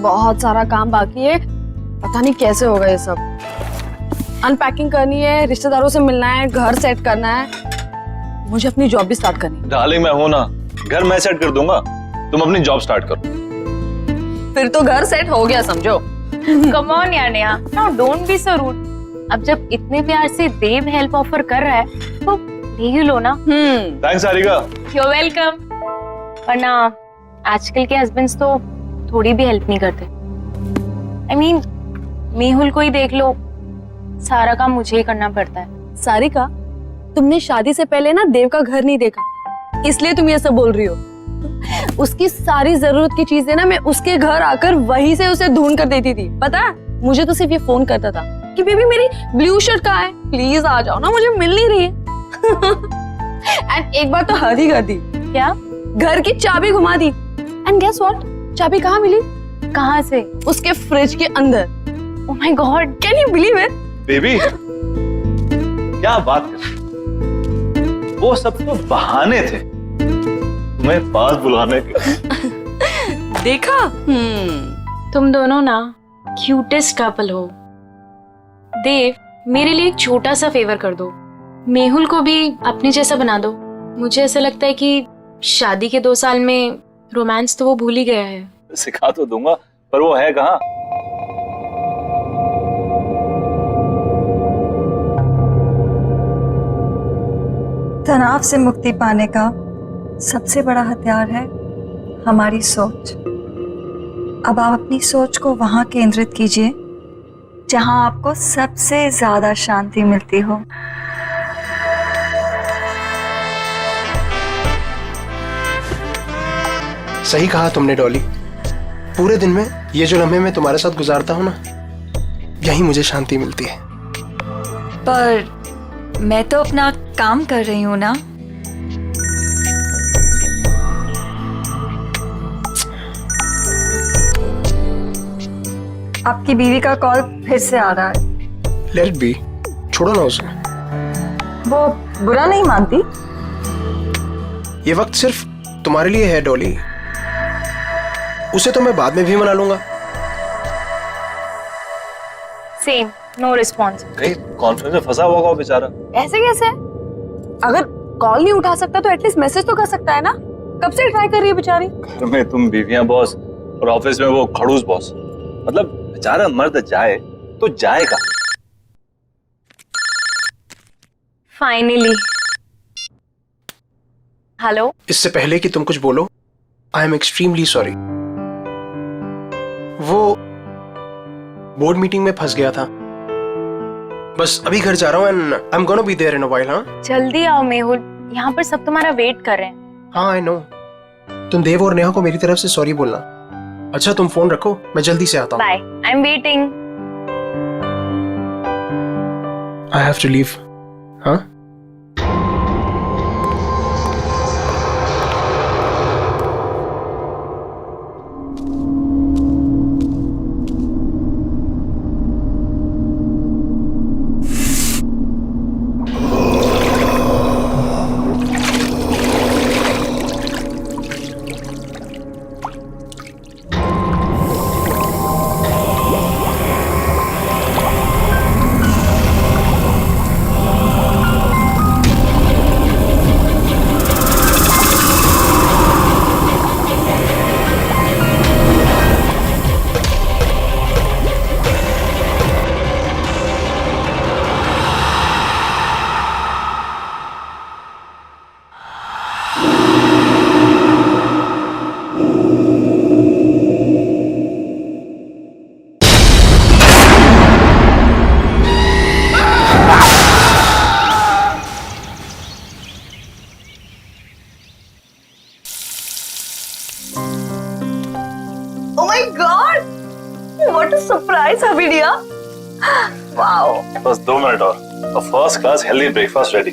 बहुत सारा काम बाकी है, पता नहीं कैसे होगा ये सब। अनपैकिंग करनी है, रिश्तेदारों से मिलना है, घर सेट करना है, मुझे अपनी जॉब भी स्टार्ट करनी है। डार्लिंग मैं हूं ना, घर मैं सेट कर दूंगा, तुम अपनी जॉब स्टार्ट करो। फिर तो घर सेट हो गया समझो। कम ऑन यार Neha, now don't be so rude. अब जब इतने प्यार से देव हेल्प ऑफर कर रहा है तो ले ही लो ना। Thanks Sarika. You are welcome. वरना आजकल के हस्बैंड्स तो थोड़ी भी हेल्प नहीं करते। I mean, मेहुल को ही देख लो, सारा काम मुझे ही करना पड़ता है। सारिका, तुमने शादी से पहले ना देव का घर नहीं देखा, इसलिए तुम ये सब बोल रही हो। उसकी सारी जरूरत की चीजें ना मैं उसके घर आकर वहीं से उसे ढूंढ कर देती थी। पता है, मुझे तो सिर्फ ये फोन करता था कि बेबी मेरी ब्लू शर्ट कहाँ है, प्लीज आ जाओ ना, मुझे मिल नहीं रही है। एंड एक बार तो हद ही कर दी। क्या? घर की चाबी घुमा दी। एंड गेस व्हाट, चाबी कहाँ मिली? कहाँ से? उसके फ्रिज के अंदर। Oh my God, can you believe it? Baby क्या बात कर, वो सब तो बहाने थे तुम्हें पास बुलाने के। देखा? तुम दोनों ना क्यूटेस्ट कपल हो। देव, मेरे लिए एक छोटा सा फेवर कर दो, मेहुल को भी अपने जैसा बना दो। मुझे ऐसा लगता है कि शादी के 2 साल में रोमांस तो वो भूल ही गया है। सिखा तो दूंगा, पर वो है कहाँ? तनाव से मुक्ति पाने का सबसे बड़ा हथियार है हमारी सोच। अब आप अपनी सोच को वहां केंद्रित कीजिए जहां आपको सबसे ज्यादा शांति मिलती हो। सही कहा तुमने डॉली, पूरे दिन में ये जो लम्हे मैं तुम्हारे साथ गुजारता हूँ ना, यही मुझे शांति मिलती है। पर मैं तो अपना काम कर रही हूँ ना। आपकी बीवी का कॉल फिर से आ रहा है। लेट इट बी, छोड़ो ना उसे। वो बुरा नहीं मानती। ये वक्त सिर्फ तुम्हारे लिए है डॉली, उसे तो मैं बाद में भी मना लूंगा। Same, no response. कहीं कॉन्फ्रेंस में फंसा हुआ होगा बेचारा। ऐसे कैसे? अगर कॉल नहीं उठा सकता तो एटलीस्ट मैसेज तो कर सकता है ना। कब से ट्राई कर रही है बेचारी। घर में तुम बीवियां बॉस और ऑफिस में वो खड़ूस बॉस, मतलब बेचारा मर्द जाए तो जाएगा। फाइनली। हेलो। इससे पहले कि तुम कुछ बोलो, आई एम एक्सट्रीमली सॉरी। वो बोर्ड मीटिंग में फंस गया था, बस अभी घर जा रहा हूँ and I am gonna be there in a while. हाँ जल्दी आओ मेहुल, यहाँ पर सब तुम्हारा वेट कर रहे हैं। हाँ आई नो। तुम देव और नेहा को मेरी तरफ से सॉरी बोलना। अच्छा तुम फोन रखो, मैं जल्दी से आता हूँ। Bye, I am waiting. I have to leave. हाँ Oh my God! What a surprise, Habidia! Wow! बस 2 मिनट और first class healthy breakfast ready.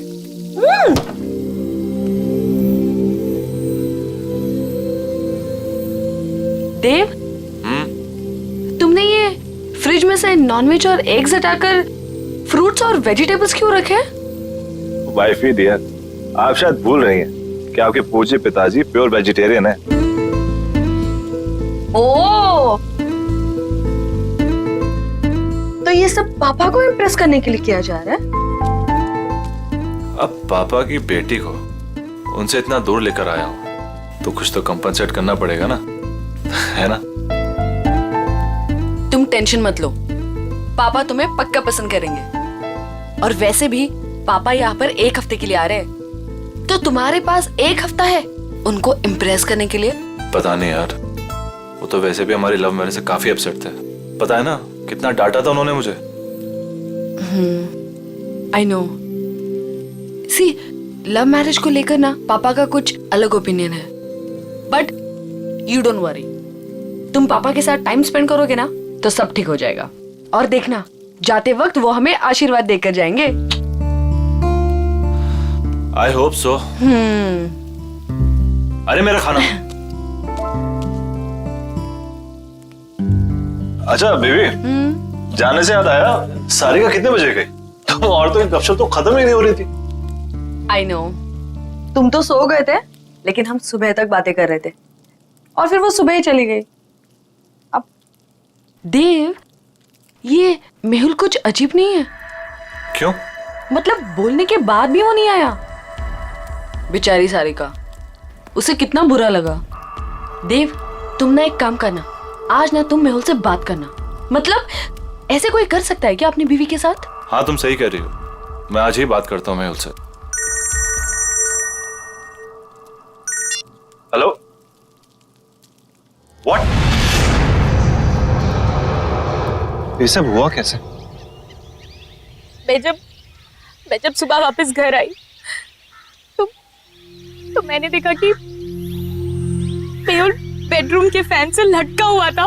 Dev, तुमने ये फ्रिज में से नॉनवेज और एग्स हटाकर फ्रूट्स और वेजिटेबल्स क्यों रखे? वाइफ ही दिया। आप शायद भूल रही हैं कि आपके पूज्य पिताजी प्योर वेजिटेरियन है। ओह, ये सब पापा को इम्प्रेस करने के लिए किया जा रहा है? अब पापा की बेटी को उनसे इतना दूर लेकर आया हूं तो कुछ तो कंपनसेट करना पड़ेगा ना, है ना? तुम टेंशन मत लो, पापा तुम्हें पक्का पसंद करेंगे। और वैसे भी पापा यहाँ पर 1 हफ्ते के लिए आ रहे हैं, तो तुम्हारे पास 1 हफ्ता है उनको इम्प्रेस करने के लिए। पता नहीं यार, वो तो वैसे भी हमारी लव मैरिज से काफी अपसेट थे। पता है ना कितना डांटा था उन्होंने मुझे। I know. See, love marriage को लेकर ना पापा का कुछ अलग ओपिनियन है, बट यू डोंट वरी। तुम पापा के साथ टाइम स्पेंड करोगे ना तो सब ठीक हो जाएगा। और देखना, जाते वक्त वो हमें आशीर्वाद देकर जाएंगे। I hope so. अरे मेरा खाना। अच्छा बेबी, जाने से याद आया, सारिका कितने बजे गई? तुम औरतों की गपशप तो खत्म ही नहीं हो रही थी। आई नो, तुम तो सो गए थे, लेकिन हम सुबह तक बातें कर रहे थे और फिर वो सुबह ही चली गई। अब देव, ये मेहुल कुछ अजीब नहीं है? क्यों? मतलब बोलने के बाद भी वो नहीं आया। बेचारी सारिका, उसे कितना बुरा लगा। देव, तुम ना एक काम करना, आज ना तुम मेहुल से बात करना। मतलब ऐसे कोई कर सकता है क्या अपनी बीवी के साथ? हाँ तुम सही कह रही हो, मैं आज ही बात करता हूँ मेहुल से। Hello, what? ये सब हुआ कैसे? मैं जब सुबह वापस घर आई तो मैंने देखा कि मेहुल बेडरूम के फैन से लटका हुआ था।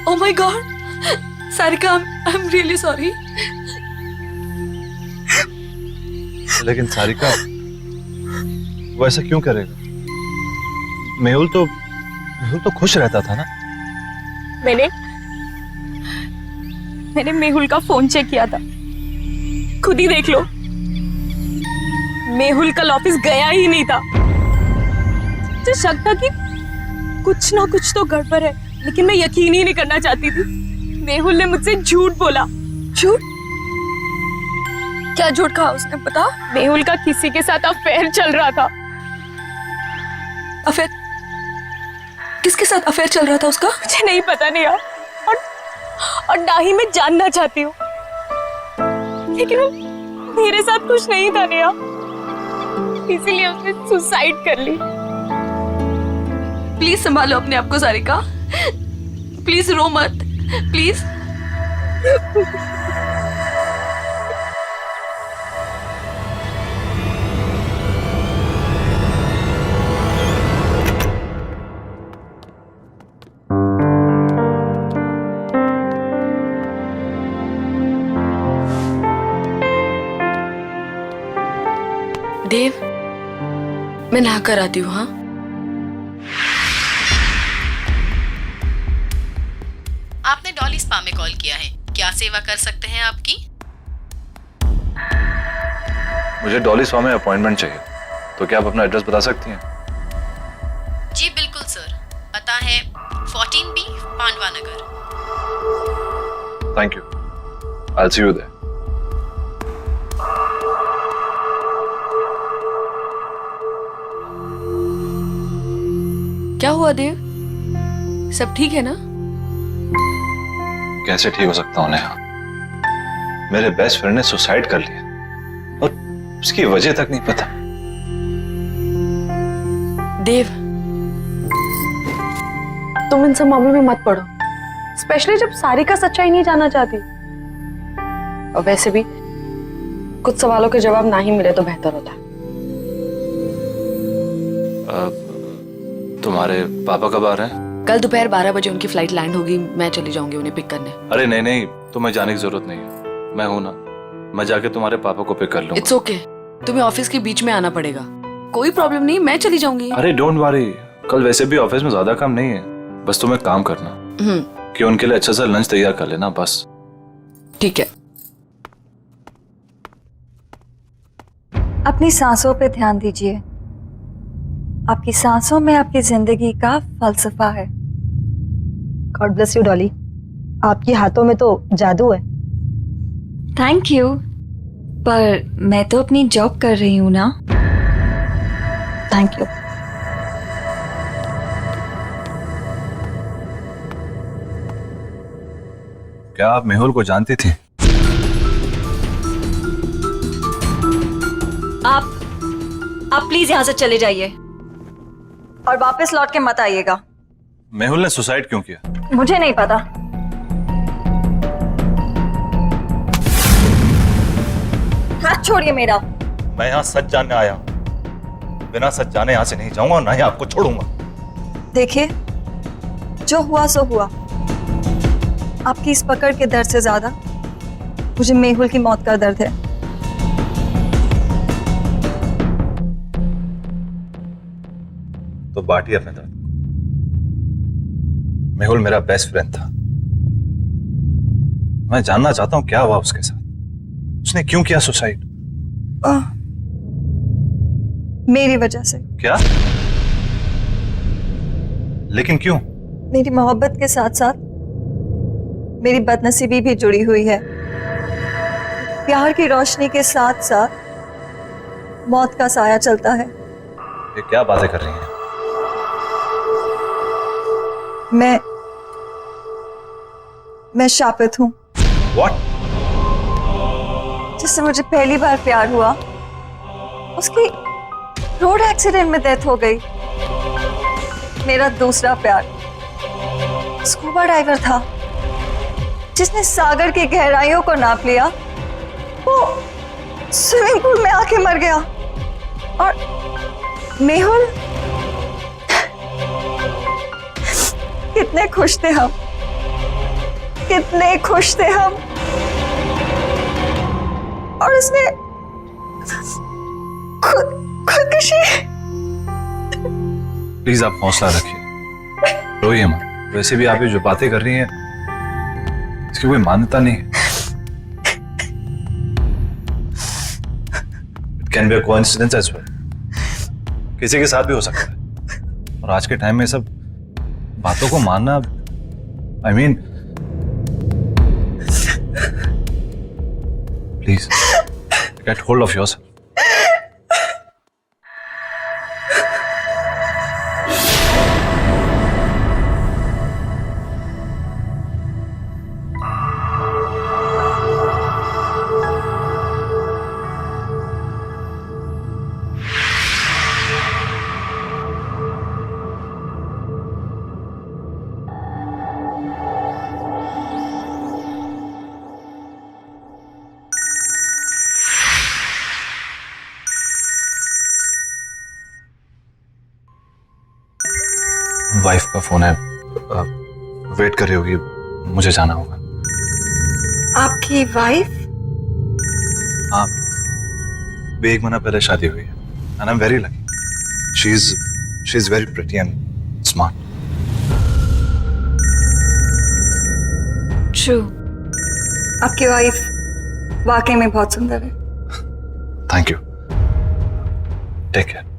Oh my God, Sarika, I am really sorry. लेकिन सारिका, वो ऐसा क्यों करेगा? मेहुल तो खुश रहता था ना। मैंने मेहुल का फोन चेक किया था, खुद ही देख लो। मेहुल कल ऑफिस गया ही नहीं था। मुझे शक था कि कुछ ना कुछ तो गड़बड़ है, लेकिन मैं यकीन ही नहीं करना चाहती थी। मेहुल ने मुझसे झूठ बोला। झूठ? क्या झूठ कहा उसने, बता? मेहुल का किसी के साथ अफेयर चल रहा था। अफेयर? किसके साथ अफेयर चल रहा था उसका? मुझे नहीं पता नहीं यार, और ना ही मैं जानना चाहती हूँ, लेकिन वो मेरे साथ कुछ नहीं था नेहा, इसीलिए उसने सुसाइड कर ली। प्लीज संभालो अपने आप को सारिका, प्लीज रो मत, प्लीज। देव, मैं नहा कर आती हूँ। हाँ, आपने डॉली स्पा में कॉल किया है, क्या सेवा कर सकते हैं आपकी? मुझे डॉली स्पा में अपॉइंटमेंट चाहिए, तो क्या आप अपना एड्रेस बता सकती हैं? जी बिल्कुल सर, पता है 14B Pandava Nagar. Thank you, I will see you there. क्या हुआ देव, सब ठीक है ना? कैसे ठीक हो सकता हूँ नेहा? मेरे बेस्ट फ्रेंड ने सुसाइड कर लिया और उसकी वजह तक नहीं पता। देव, तुम इन सब मामलों में मत पड़ो, स्पेशली जब सारिका सच्चाई नहीं जानना चाहती। और वैसे भी कुछ सवालों के जवाब ना ही मिले तो बेहतर होता। तुम्हारे पापा कब आ रहे हैं? कल दोपहर 12 बजे उनकी फ्लाइट लैंड होगी, मैं चली जाऊंगी उन्हें पिक करने। अरे नहीं नहीं, तुम्हें जाने की जरूरत नहीं है, मैं हूं ना, मैं जाके तुम्हारे पापा को पिक कर लूंगा। इट्स ओके, तुम्हें ऑफिस के बीच में आना पड़ेगा, कोई प्रॉब्लम नहीं, मैं चली जाऊंगी। अरे डोंट वरी, कल वैसे भी ऑफिस में ज्यादा काम नहीं है, बस तुम्हें काम करना कि उनके लिए अच्छा सा लंच तैयार कर लेना, बस। ठीक है। अपनी सांसों पे ध्यान दीजिए, आपकी सांसों में आपकी जिंदगी का फलसफा है। God bless you Dolly. आपके हाथों में तो जादू है। थैंक यू, पर मैं तो अपनी जॉब कर रही हूँ ना। Thank you. क्या आप मेहुल को जानती थी? आप प्लीज यहाँ से चले जाइए और वापस लौट के मत आइएगा। मेहुल ने सुसाइड क्यों किया? मुझे नहीं पता। हाथ छोड़िए मेरा। मैं यहाँ सच जानने आया हूँ, बिना सच जाने यहाँ से नहीं जाऊंगा और ना ही आपको छोड़ूंगा। देखिए, जो हुआ सो हुआ। आपकी इस पकड़ के दर्द से ज्यादा मुझे मेहुल की मौत का दर्द है। तो बांटिए अपने दर्द। मेहुल मेरा बेस्ट फ्रेंड था। मैं जानना चाहता हूं क्या हुआ उसके साथ। उसने क्यों किया सुसाइड? मेरी वजह से। क्या? लेकिन क्यों? मेरी मोहब्बत के साथ साथ मेरी बदनसीबी भी जुड़ी हुई है। प्यार की रोशनी के साथ साथ मौत का साया चलता है। ये क्या बातें कर रही हैं? मैं शापित हूं। What? जिससे मुझे पहली बार प्यार हुआ, उसकी रोड एक्सीडेंट में डेथ हो गई। मेरा दूसरा प्यार स्कूबा डाइवर था, जिसने सागर की गहराइयों को नाप लिया। वो स्विमिंग पूल में आके मर गया। और मेहुल, कितने खुश थे हम, कितने खुश थे हम। और उसने खुदकुशी। प्लीज आप हौसला रखिए, रोइए मत। वैसे भी आप ये जो बातें कर रही हैं इसकी कोई मान्यता नहीं है। It can be a coincidence as well. किसी के साथ भी हो सकता है। और आज के टाइम में सब बातों को मानना, I mean, please get hold of yourself. Wife का फोन है, वेट कर रही होगी, मुझे जाना होगा। आपकी वाइफ? हाँ, भी 1 महीना पहले शादी हुई है। And I am very lucky. She is very pretty and smart. True, आपकी वाइफ वाकई में बहुत सुंदर है। Thank you. Take care.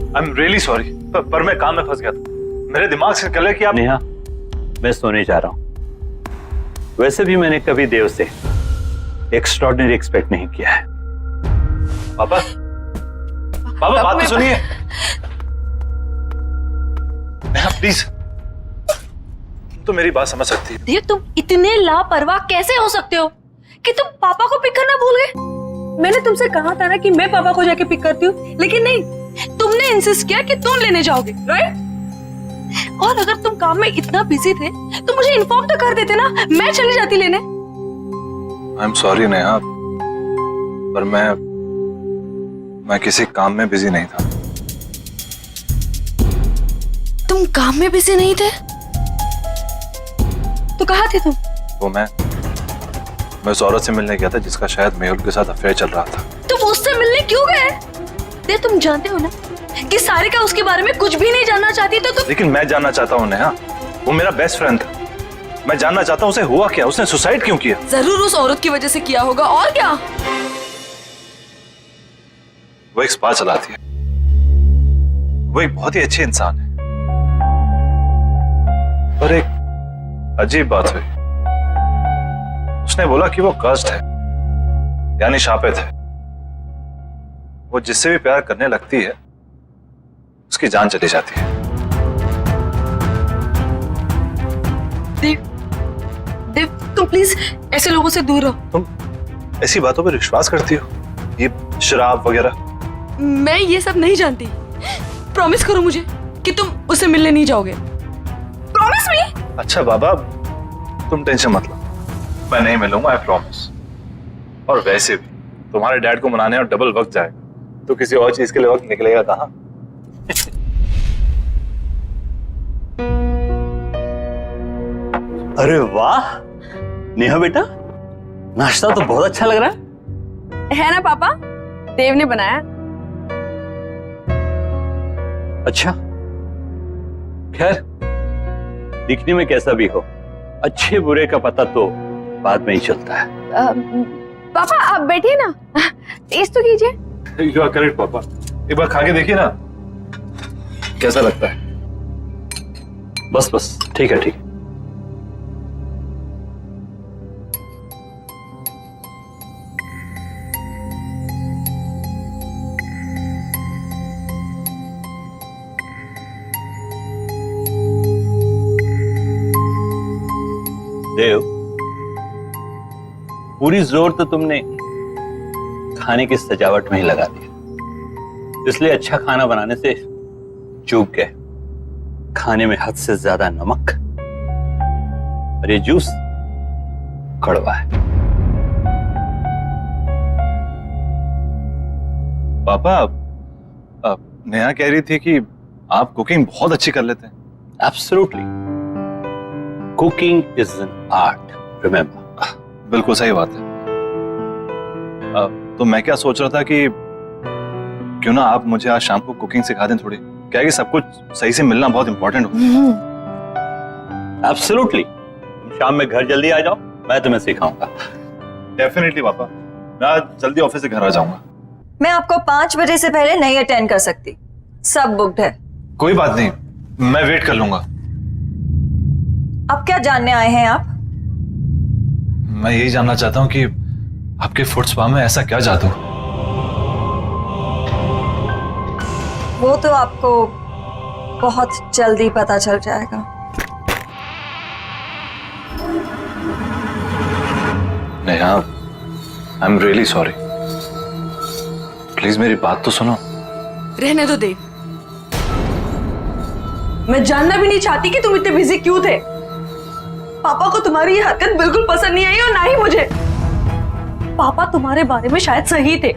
I am really sorry, पर मैं काम में फंस गया था। मेरे दिमाग से निकल कि आप। नेहा, मैं सोने जा रहा हूं। वैसे भी मैंने कभी देव से एक्स्ट्रॉर्डिनरी एक्सपेक्ट नहीं किया है। पापा, पापा बात तो सुनिए। नेहा प्लीज, तो मेरी बात समझ सकती है। देव, तुम इतने लापरवाह कैसे हो सकते हो कि तुम पापा को पिक करना भूल गए? मैंने तुमसे कहा था ना कि मैं पापा को जाके पिक करती हूँ, लेकिन नहीं, तुमने इंसिस्ट किया कि तुम लेने जाओगे, राइट? और अगर तुम काम में इतना बिजी थे तो मुझे इन्फॉर्म तो कर देते ना, मैं चली जाती लेने। आई एम सॉरी नेहा, पर मैं किसी काम में बिजी नहीं था। तुम काम में बिजी नहीं थे? तो कहाँ थे तुम? वो मैं उस औरत से मिलने गया था जिसका शायद मेहुल के साथ अफेयर चल रहा था। तुम उससे मिलने क्यों गए? देव, तुम जानते हो ना कि सारिका उसके बारे में कुछ भी नहीं जानना चाहती, तो तुम। लेकिन मैं जानना चाहता हूँ नेहा, वो मेरा बेस्ट फ्रेंड था। मैं जानना चाहता हूँ उसे हुआ क्या, उसने सुसाइड क्यों किया? जरूर उस औरत की वजह से किया होगा, और क्या? वो एक स्पा चलाती है, वो एक बहुत ही अच्छी इंसान है, पर एक अजीब बात हुई। उसने बोला कि वो कर्स्ड है, यानी शापित है। वो जिससे भी प्यार करने लगती है उसकी जान चली जाती है। देव, देव, तुम प्लीज ऐसे लोगों से दूर रहो। तुम ऐसी बातों पर विश्वास करती हो, ये शराब वगैरह? मैं ये सब नहीं जानती। प्रॉमिस करो मुझे कि तुम उससे मिलने नहीं जाओगे। Promise me. अच्छा बाबा, तुम टेंशन मत लो, मैं नहीं मिलूंगा, आई प्रॉमिस। और वैसे भी तुम्हारे डैड को मनाने और डबल वक्त जाएगा, तो किसी और चीज के लिए वक्त निकलेगा कहाँ? अरे वाह नेहा बेटा, नाश्ता तो बहुत अच्छा लग रहा है ना पापा? देव ने बनाया। अच्छा, खैर दिखने में कैसा भी हो, अच्छे बुरे का पता तो बाद में ही चलता है। पापा आप बैठिए ना, टेस्ट तो कीजिए। यू आर करेक्ट पापा, एक बार खा के देखिए ना कैसा लगता है। बस बस, ठीक है ठीक है। देव, पूरी जोर तो तुमने खाने की सजावट में ही लगा दिया, इसलिए अच्छा खाना बनाने से चूक गए। खाने में हद से ज्यादा नमक और ये जूस कड़वा है। पापा, नेहा कह रही थी कि आप कुकिंग बहुत अच्छी कर लेते हैं। Absolutely, cooking is an art, remember. बिल्कुल सही बात है। तो मैं क्या सोच रहा था कि क्यों ना आप मुझे आज शाम को कुकिंग सिखा दें थोड़ी, क्या है कि सब कुछ सही से मिलना बहुत इंपॉर्टेंट हो। एब्सोल्युटली, तुम शाम में घर जल्दी आ जाओ, मैं तुम्हें सिखाऊंगा। डेफिनेटली पापा, मैं आज जल्दी ऑफिस से घर आ जाऊंगा। मैं आपको 5 बजे से पहले नहीं अटेंड कर सकती, सब बुक्ड है। कोई बात नहीं, मैं वेट कर लूंगा। अब क्या जानने आए हैं आप? मैं यही जानना चाहता हूँ कि आपके फुट स्पा में ऐसा क्या जादू? वो तो आपको बहुत जल्दी पता चल जाएगा। नेहा, आई एम रियली सॉरी, प्लीज मेरी बात तो सुनो। रहने दो देव, मैं जानना भी नहीं चाहती कि तुम इतने बिजी क्यों थे। पापा को तुम्हारी ये हरकत बिल्कुल पसंद नहीं आई और ना ही मुझे। पापा तुम्हारे बारे में शायद सही थे।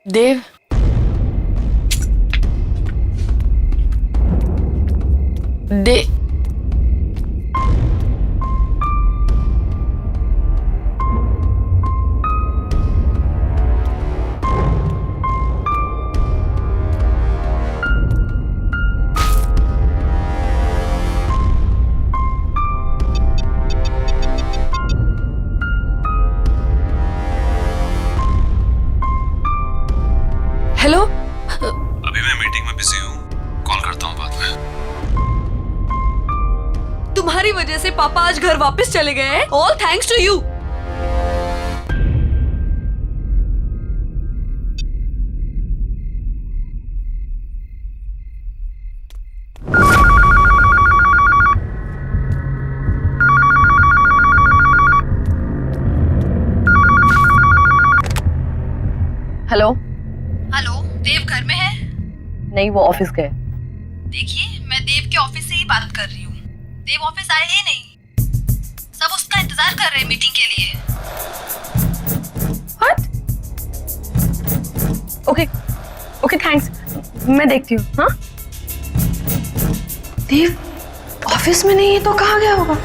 देव, अभी मैं मीटिंग में बिजी हूँ, कॉल करता हूँ बाद में। तुम्हारी वजह से पापा आज घर वापस चले गए हैं। All thanks to you. Hello. Hello, Dev घर में है? नहीं, वो ऑफिस गए। देखिए, मैं देव के ऑफिस से ही बात कर रही हूँ। देव ऑफिस आए ही नहीं। सब उसका इंतजार कर रहे हैं मीटिंग के लिए। व्हाट? Okay okay, thanks. मैं देखती हूँ। हाँ, देव ऑफिस में नहीं है तो कहाँ गया होगा?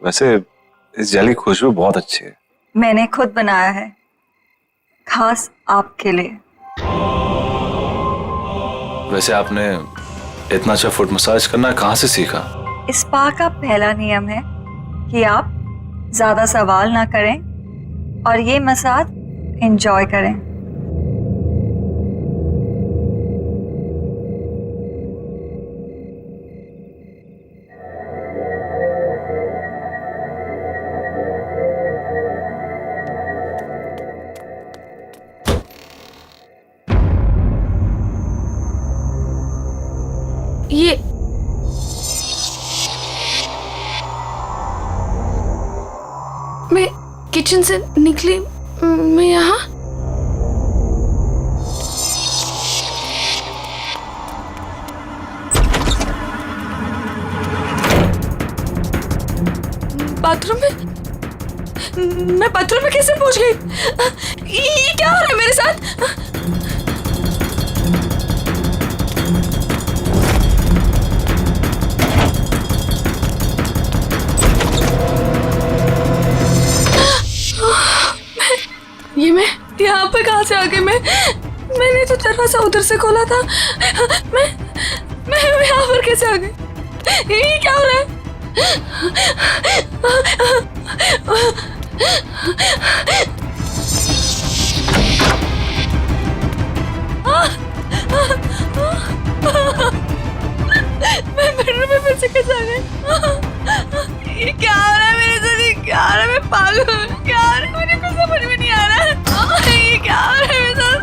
वैसे इस जेली की खुशबू बहुत अच्छी है। मैंने खुद बनाया है, खास आपके लिए। वैसे आपने इतना अच्छा फुट मसाज करना कहाँ से सीखा? इस स्पा का पहला नियम है कि आप ज्यादा सवाल ना करें और ये मसाज एंजॉय करें। ये मैं किचन से निकली, मैं यहाँ बाथरूम में, मैं बाथरूम में कैसे पहुंच गई? ये क्या हो रहा है मेरे साथ? ये मैं यहाँ पे कहाँ से आ गई? मैंने तो दरवाजा उधर से खोला था। मैं यहाँ पर कैसे आ गई? ये क्या हो रहा है? मैं बेडरूम में फिर से कैसे आ गई? ये क्या हो रहा है मेरे साथ? ये क्या हो रहा है? मैं पागल हूँ। क्या हो रहा है? मुझे कुछ समझ में नहीं आ रहा है। ये क्या हो रहा है मेरे साथ?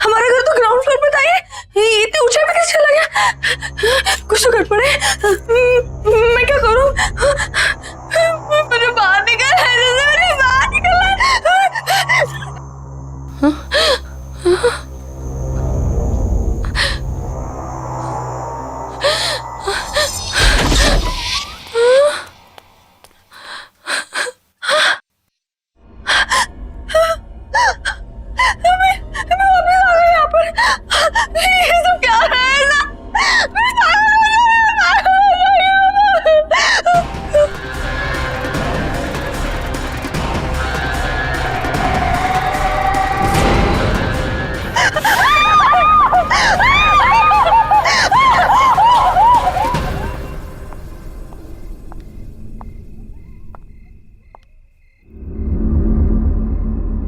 हमारा घर तो ग्राउंड फ्लोर पे था। ये इतने ऊंचाई पे कैसे चला गया? कुछ तो गड़बड़ है। मैं क्या करूँ? मुझे बाहर निकलना है, मुझे बाहर निकलना है।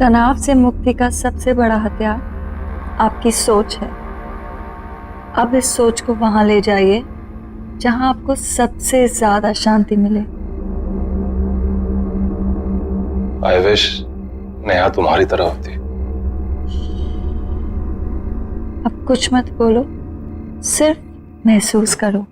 तनाव से मुक्ति का सबसे बड़ा हथियार आपकी सोच है। अब इस सोच को वहां ले जाइए जहां आपको सबसे ज्यादा शांति मिले। आई विश नेहा तुम्हारी तरह होती। अब कुछ मत बोलो, सिर्फ महसूस करो।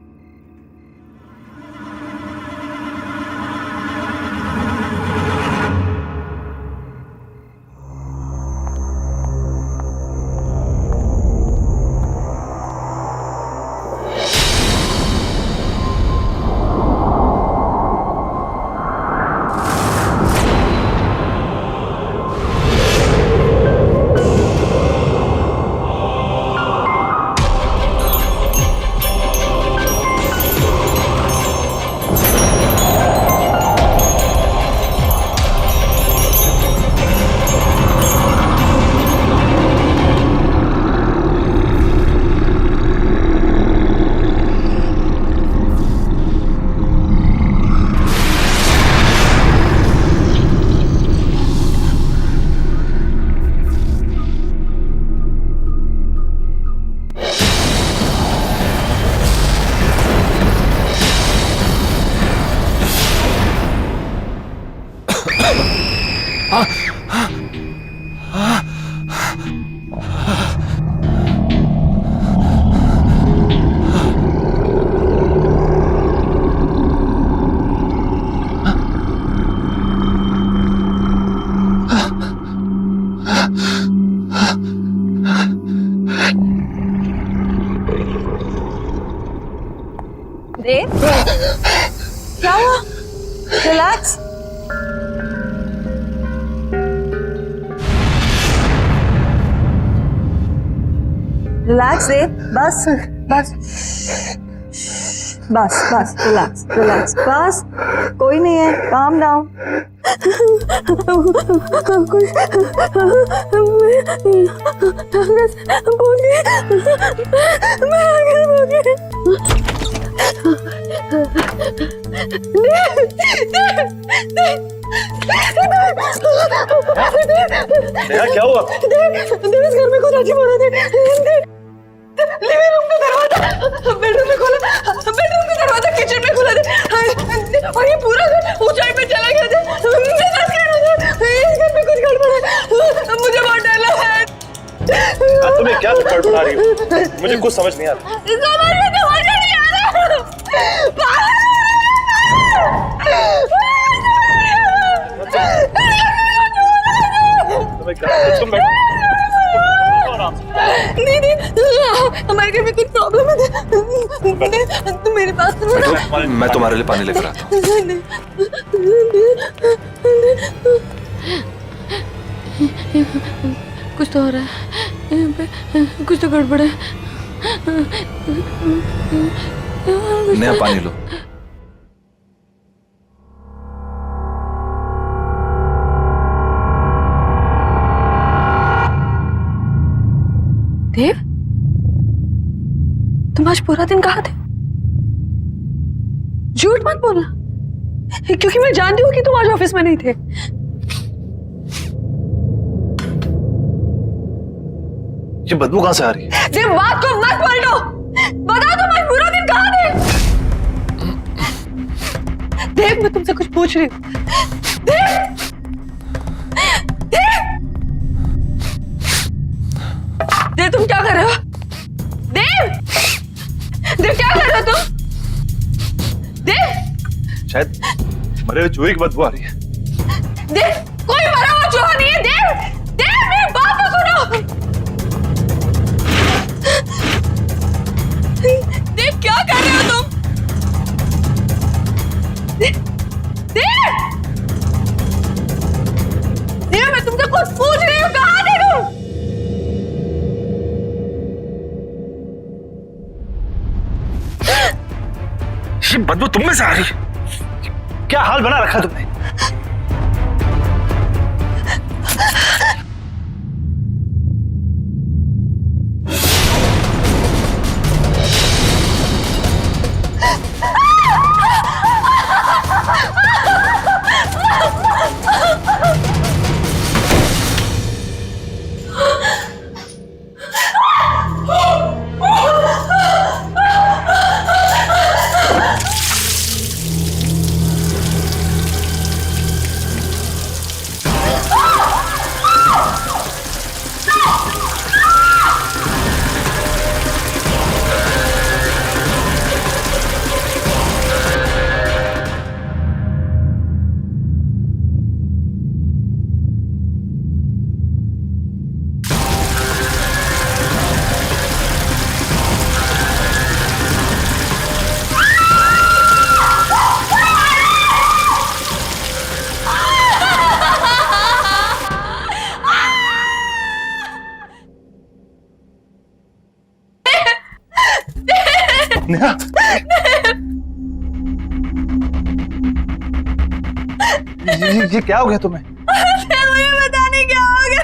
देव, क्या हुआ? रिलैक्स। रिलैक्स देव, बस बस बस बस रिलैक्स रिलैक्स, बस कोई नहीं है, काम डाउन। नेहा क्या हुआ? देव घर में कुछ अजीब हो रहा था। लिविंग रूम का दरवाजा बेडरूम में खोला, बेडरूम का दरवाजा किचन में खोला था, और ये पूरा घर ऊंचाई पे चला गया था। इस घर में कुछ गड़बड़ है, मुझे बहुत डर लग रहा है। तुम्हें क्या बड़बड़ा रही हो? मुझे कुछ समझ नहीं आ रहा। समझ नहीं आ रहा। तुम बैठो। नहीं, हमारे घर में कुछ प्रॉब्लम है, तुम मेरे पास तो मैं तुम्हारे लिए पानी लेकर आता हूँ। कुछ तो हो रहा है यहाँ पे, कुछ तो गड़बड़ है। नेहा पानी लो। देव, तुम आज पूरा दिन कहाँ थे? झूठ मत बोलना, क्योंकि मैं जानती हूँ कि तुम आज ऑफिस में नहीं थे। ये बदबू कहाँ से आ रही है? देव, बात को मत पलटो, बताओ तुम आज पूरा दिन कहाँ थे? देव, मैं तुमसे कुछ पूछ रही हूँ। देव, देव, देव, तुम क्या कर रहे हो? देव, देव, क्या कर रहे हो तुम? देव, शायद मरे हुए चूहे की बदबू आ रही है। देव, कोई मरा हुआ चूहा नहीं है। देव, देव, मेरी बात तो सुनो। देव, क्या कर रहे हो तुम? देव, देव, मैं तुमसे कुछ पूछ रही हूँ, कहाँ थे तुम? ये बदबू तुम में से आ रही है? क्या हाल बना रखा तुमने? नेहा, ये क्या हो गया तुम्हें? मुझे पता नहीं क्या हो गया।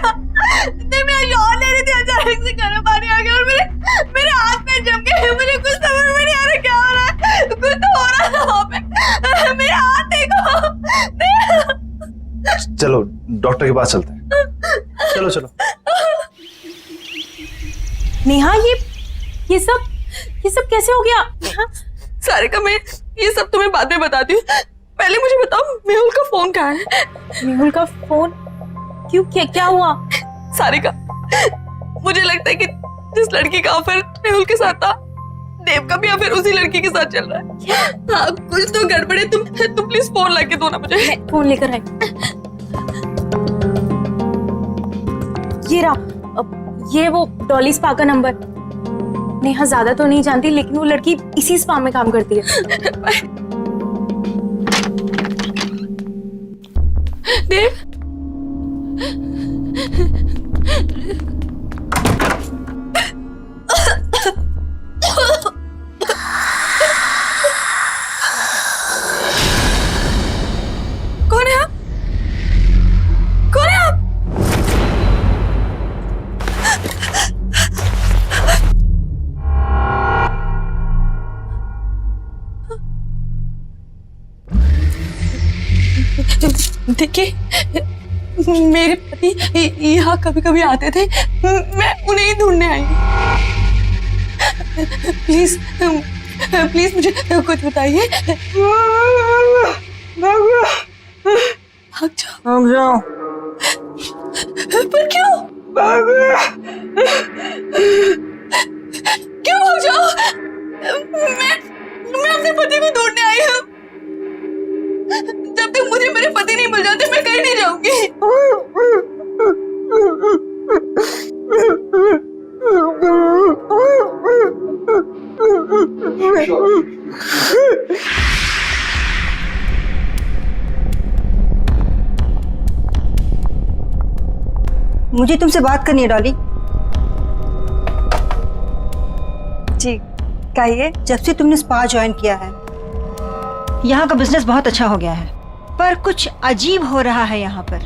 मैं शॉट ले रही थी, अचानक से गर्म पानी आ गया और मेरे हाथ में जम गए। मुझे कुछ समझ में नहीं आ रहा क्या हो रहा है। कुछ तो हो रहा था वहाँ पे। मेरे हाथ देखो। चलो डॉक्टर के पास चलते हैं। चलो चलो। नेहा, ये सब कैसे हो गया? सारिका, मैं ये सब तुम्हें बाद में बताती हूँ। पहले मुझे बताओ, मेहुल का फोन कहाँ है? मेहुल का फोन? क्यों, क्या हुआ? सारिका, मुझे लगता है कि जिस लड़की का अफेयर मेहुल के साथ था, देव का भी अफेयर उसी लड़की के साथ चल रहा है। हाँ, कुछ तो गड़बड़ है। तुम प्लीज फोन लाके दो ना मुझे। फोन लेकर आई। ये रहा, ये वो डॉली स्पा का नंबर। नेहा ज्यादा तो नहीं जानती, लेकिन वो लड़की इसी स्पा में काम करती है। देव, कौन है आप? कौन है आप? देखिए, मेरे पति यहाँ कभी कभी आते थे, मैं उन्हें ही ढूंढने आई हूँ। प्लीज प्लीज मुझे कुछ बताइए। भाग जाओ। पर क्यों? क्यों भाग जाओ? मैं अपने पति को ढूंढने आई हूँ। जब तक मुझे मेरे पति नहीं मिल जाते, मैं कहीं नहीं जाऊंगी। मुझे तुमसे बात करनी है डॉली। जी कहिए। जब से तुमने स्पा ज्वाइन किया है, यहाँ का बिजनेस बहुत अच्छा हो गया है, पर कुछ अजीब हो रहा है यहाँ पर।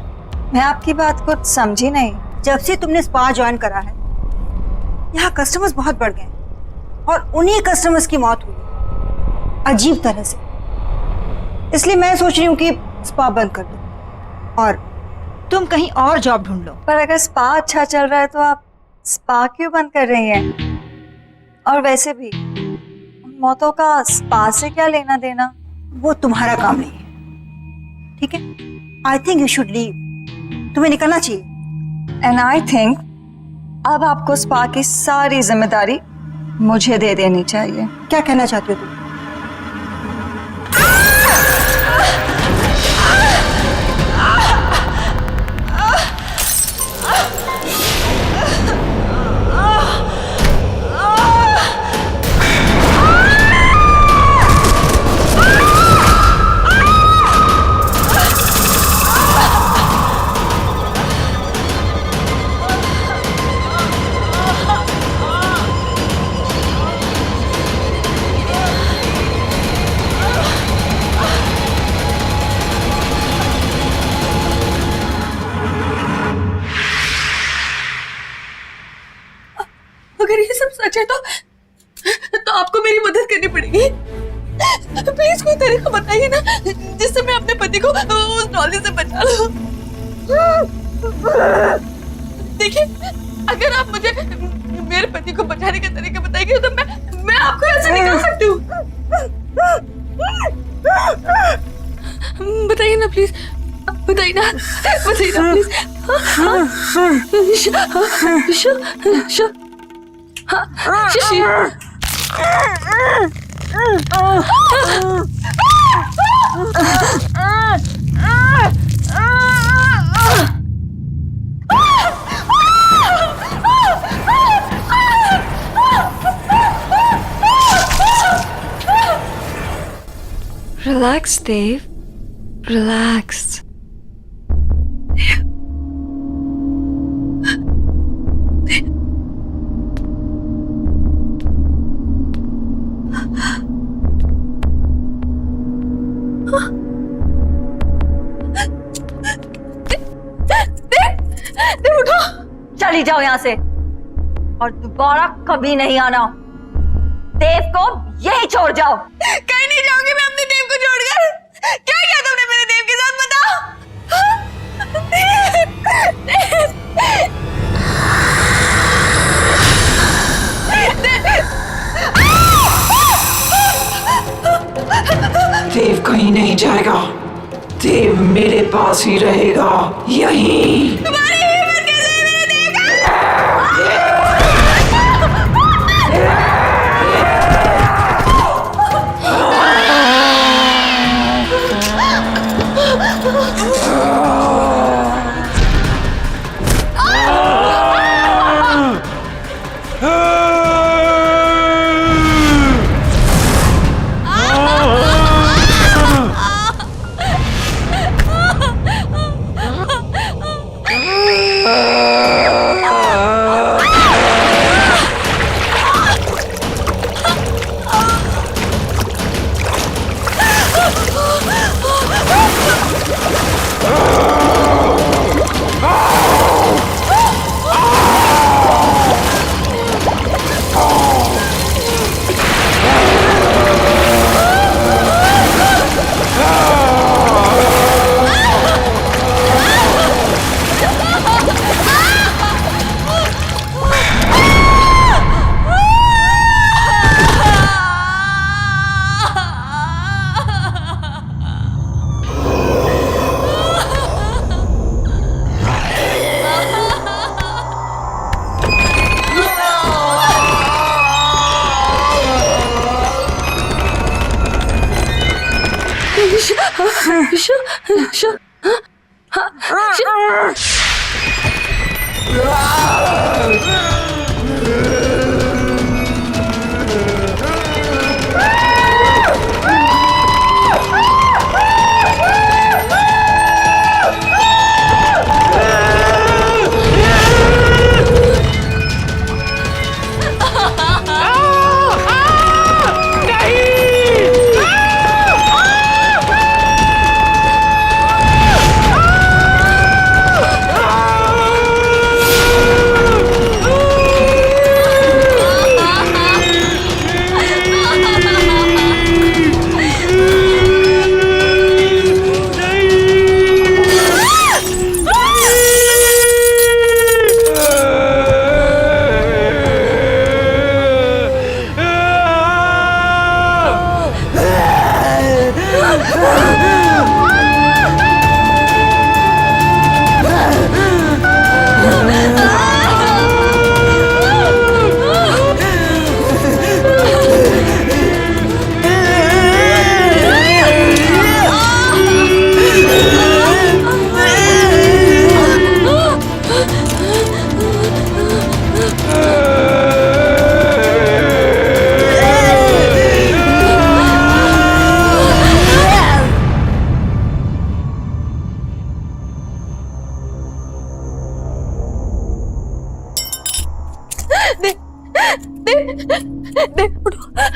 मैं आपकी बात को समझी नहीं। जब से तुमने स्पा ज्वाइन करा है, यहाँ कस्टमर्स बहुत बढ़ गए और उन्हीं कस्टमर्स की मौत हुई अजीब तरह से। इसलिए मैं सोच रही हूँ कि स्पा बंद कर दो और तुम कहीं और जॉब ढूंढ लो। पर अगर स्पा अच्छा चल रहा है तो आप स्पा क्यों बंद कर रही हैं? और वैसे भी मौतों का स्पा से क्या लेना देना? वो तुम्हारा काम नहीं है, ठीक है? I think you should leave. तुम्हें निकलना चाहिए। एंड आई थिंक अब आपको स्पा की सारी जिम्मेदारी मुझे दे देनी चाहिए। क्या कहना चाहती हो तुम? अगर ये सब सच है तो आपको मेरी मदद करनी पड़ेगी। प्लीज कोई तरीका बताइए ना, जिससे मैं अपने पति को उस डॉली से बचा लूं। देखिए, अगर आप मुझे मेरे पति को बचाने का तरीका बताएंगे तो मैं आपको ऐसे निकाल सकती हूँ। बताइए ना प्लीज, बताइए ना प्लीज। शिशी। Relax, Dave. Relax. चली जाओ यहाँ से और दोबारा कभी नहीं आना। देव को यही छोड़ जाओ। कहीं नहीं जाऊंगी मैं अपने देव को छोड़कर। क्या किया तुमने मेरे देव के साथ, बताओ। देव कहीं नहीं जाएगा। देव मेरे पास ही रहेगा, यहीं।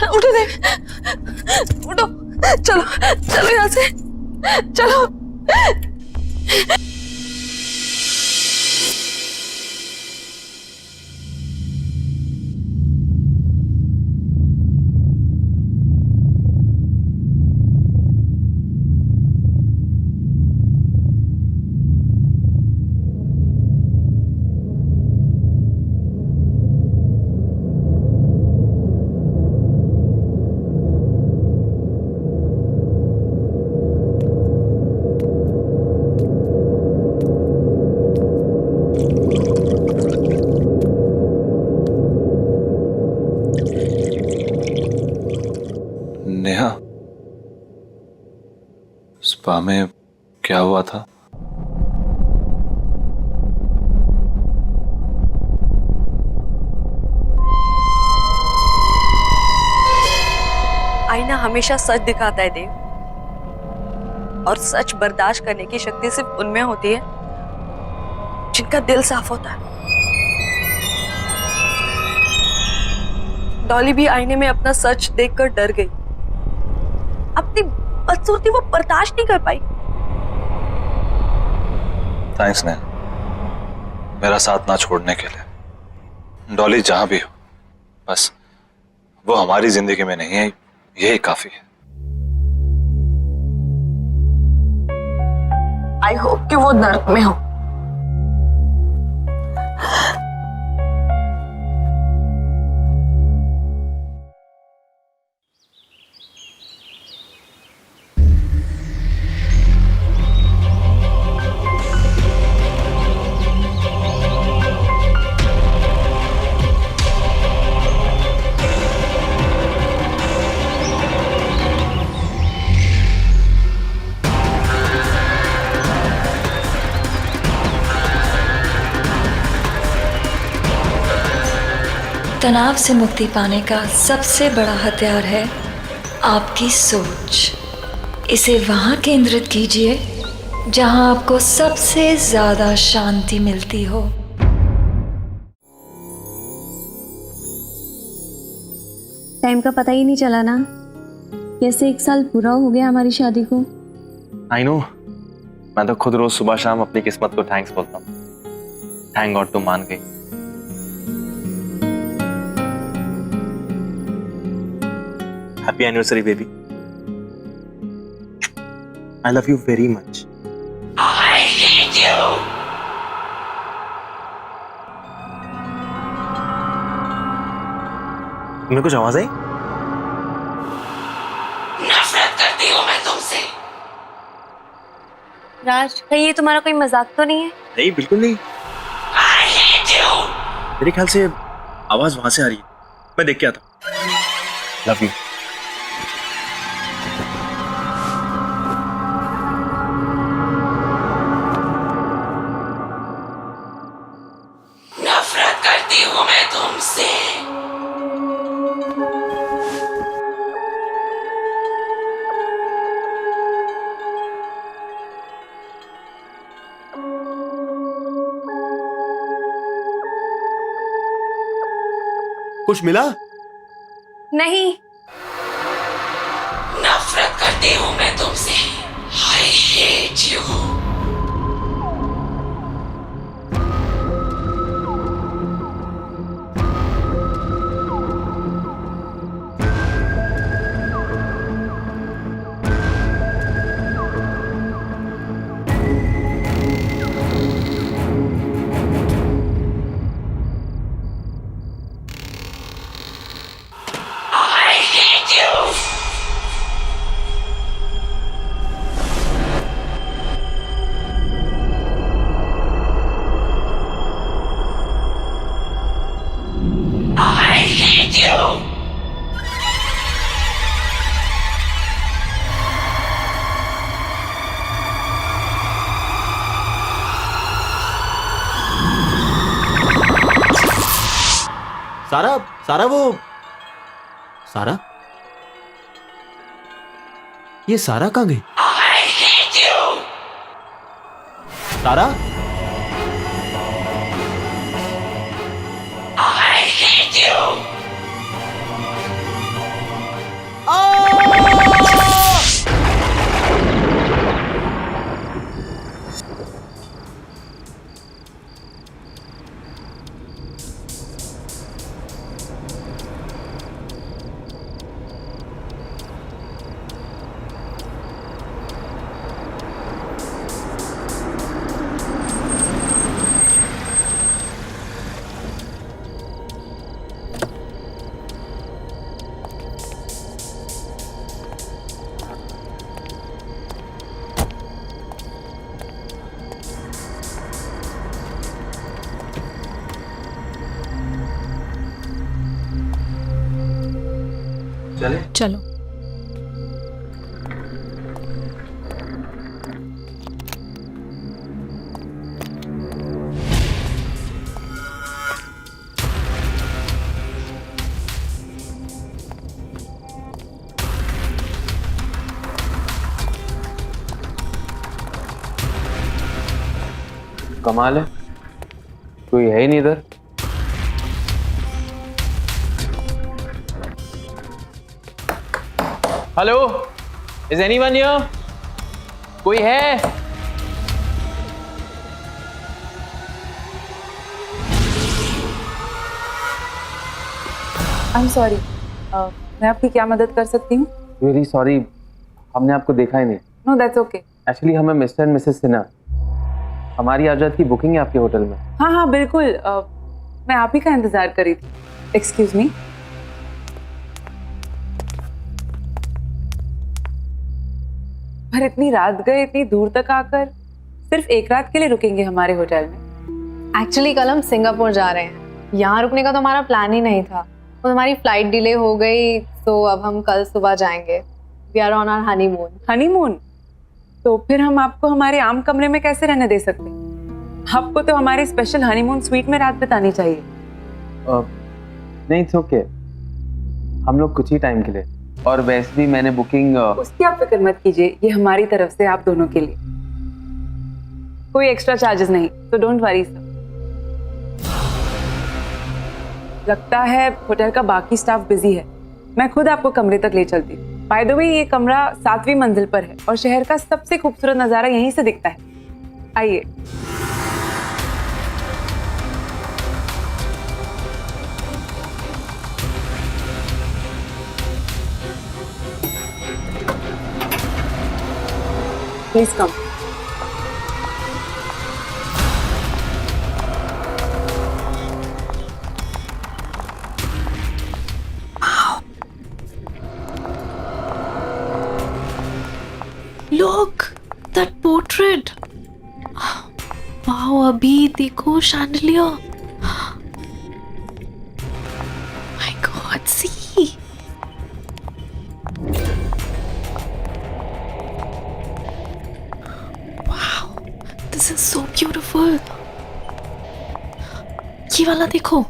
उठो देव, उठो, चलो चलो यहाँ से, चलो। नेहा, स्पा में क्या हुआ था? आईना हमेशा सच दिखाता है देव, और सच बर्दाश्त करने की शक्ति सिर्फ उनमें होती है जिनका दिल साफ होता है। डॉली भी आईने में अपना सच देखकर डर गई। अपनी बदसूरती वो बर्दाश्त नहीं कर पाई। थैंक्स नेहा, मेरा साथ ना छोड़ने के लिए। डॉली जहां भी हो, बस वो हमारी जिंदगी में नहीं है, यही काफी है। आई होप कि वो नर्क में हो। तनाव से मुक्ति पाने का सबसे बड़ा हथियार है आपकी सोच। इसे वहाँ केंद्रित कीजिए जहाँ आपको सबसे ज्यादा शांति मिलती हो। टाइम का पता ही नहीं चला ना, कैसे 1 साल पूरा हो गया हमारी शादी को। आई नो, मैं तो खुद रोज सुबह शाम अपनी किस्मत को थैंक्स बोलता हूँ। थैंक गॉड तुम मान गई। Happy anniversary baby. I love you very much. I hate you. तुम्हें कुछ आवाज आई? नफरत करती हूँ मैं तुमसे। राज, कहीं ये तुम्हारा कोई मजाक तो नहीं है? नहीं, बिल्कुल नहीं। I hate you. मेरे ख्याल से आवाज वहां से आ रही है। मैं देख के आता हूँ। Love you. नफरत करती हूँ मैं तुमसे। कुछ मिला? नहीं। नफरत करती हूँ मैं तुमसे। I hate you. I hate you. I hate you. सारा, सारा वो सारा, ये सारा कहाँ गई? I hate you. सारा, I hate you. चलो। कमाल है, कोई है ही नहीं इधर। Hello, is anyone here? कोई है? I'm sorry. मैं आपकी क्या मदद कर सकती हूँ? वेरी सॉरी, हमने आपको देखा ही नहीं। No, that's okay. एक्चुअली हमें मिस्टर एंड मिसेस सिन्हा, हमारी आजाद की बुकिंग है आपके होटल में। हाँ हाँ बिल्कुल, मैं आप ही का इंतजार कर रही थी। Excuse me. पर इतनी रात गए, इतनी दूर तक आकर सिर्फ 1 रात के लिए रुकेंगे हमारे होटल में? एक्चुअली कल हम सिंगापुर जा रहे हैं, यहाँ रुकने का तो हमारा प्लान ही नहीं था। तो हमारी फ्लाइट डिले हो गई, तो अब हम कल सुबह जाएंगे। We are on our honeymoon. Honeymoon? तो फिर हम आपको हमारे आम कमरे में कैसे रहने दे सकते हैं? आपको तो हमारे स्पेशल हनीमून स्वीट में रात बितानी चाहिए। नहीं इट्स ओके, हम लोग कुछ ही टाइम के लिए, और वैसे भी मैंने बुकिंग उसकी आप फिक्र मत कीजिए, ये हमारी तरफ से आप दोनों के लिए, कोई एक्स्ट्रा चार्जेस नहीं, तो डोंट वरी सर। लगता है होटल का बाकी स्टाफ बिजी है, मैं खुद आपको कमरे तक ले चलती हूँ। बाय द वे ये कमरा 7वीं मंजिल पर है और शहर का सबसे खूबसूरत नज़ारा यहीं से दिखता है। आइए। Please come. Look, that portrait. Wow, अभी देखो chandelier. My God, see. Wow, this is so beautiful. ये वाला देखो.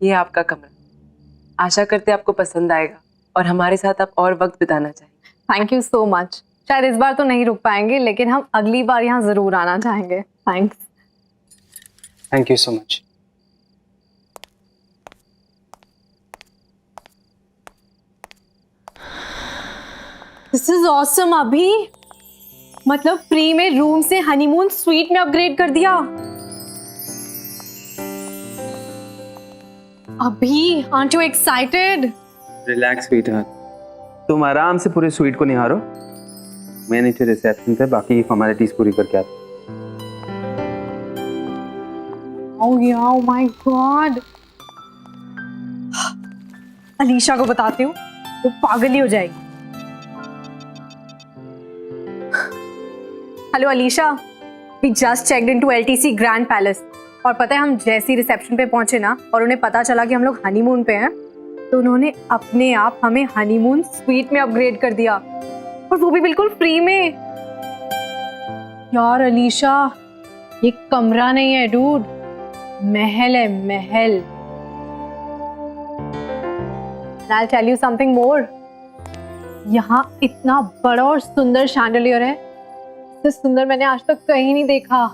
ये आपका कमरा, आशा करते आपको पसंद आएगा और हमारे साथ आप और वक्त बिताना चाहेंगे। Thank you so much. शायद इस बार तो नहीं रुक पाएंगे, लेकिन हम अगली बार यहाँ जरूर आना चाहेंगे। Thanks. Thank you so much. This is awesome अभी, मतलब फ्री में रूम से हनीमून स्वीट में अपग्रेड कर दिया। अभी aren't you excited? Relax sweetheart, तुम आराम से पूरे स्वीट को निहारो, मैं नीचे रिसेप्शन पे बाकी फॉर्मेलिटीज पूरी करके आता हूँ। Oh yeah, oh my God. Alisha को बताती हूँ, वो पागल ही हो जाएगी। Hello Alisha, we just checked into LTC Grand Palace, और पता है हम जैसी रिसेप्शन पे पहुंचे ना और उन्हें पता चला कि हम लोग हनीमून पे हैं, तो उन्होंने अपने आप हमें हनीमून स्वीट में अपग्रेड कर दिया, और वो भी बिल्कुल फ्री में। यार अलीशा, ये कमरा नहीं है डूड, महल है, महल। I'll tell you something more. यहाँ इतना बड़ा और सुंदर शैंडलियर है, इससे सुंदर मैंने आज तक कहीं नहीं देखा।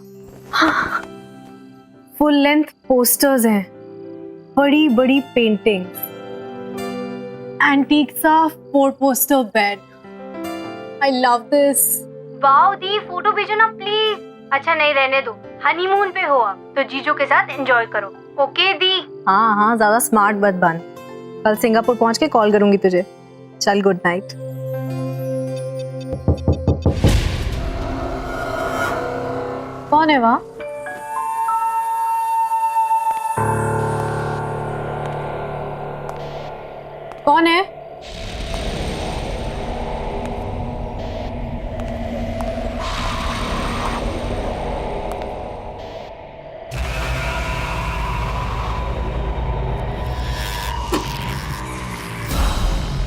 फुल लेंथ पोस्टर्स हैं, बड़ी बड़ी पेंटिंग्स, एंटीक सा 4 poster bed. I love this. Wow the, photo भेजो ना प्लीज। अच्छा नहीं, रहने दो, हनीमून पे हो आप तो जीजू के साथ एंजॉय करो। ओके दी। हाँ हाँ, ज्यादा स्मार्ट मत बन, कल सिंगापुर पहुंच के कॉल करूंगी तुझे। चल गुड नाइट। कौन है वहाँ? कौन है?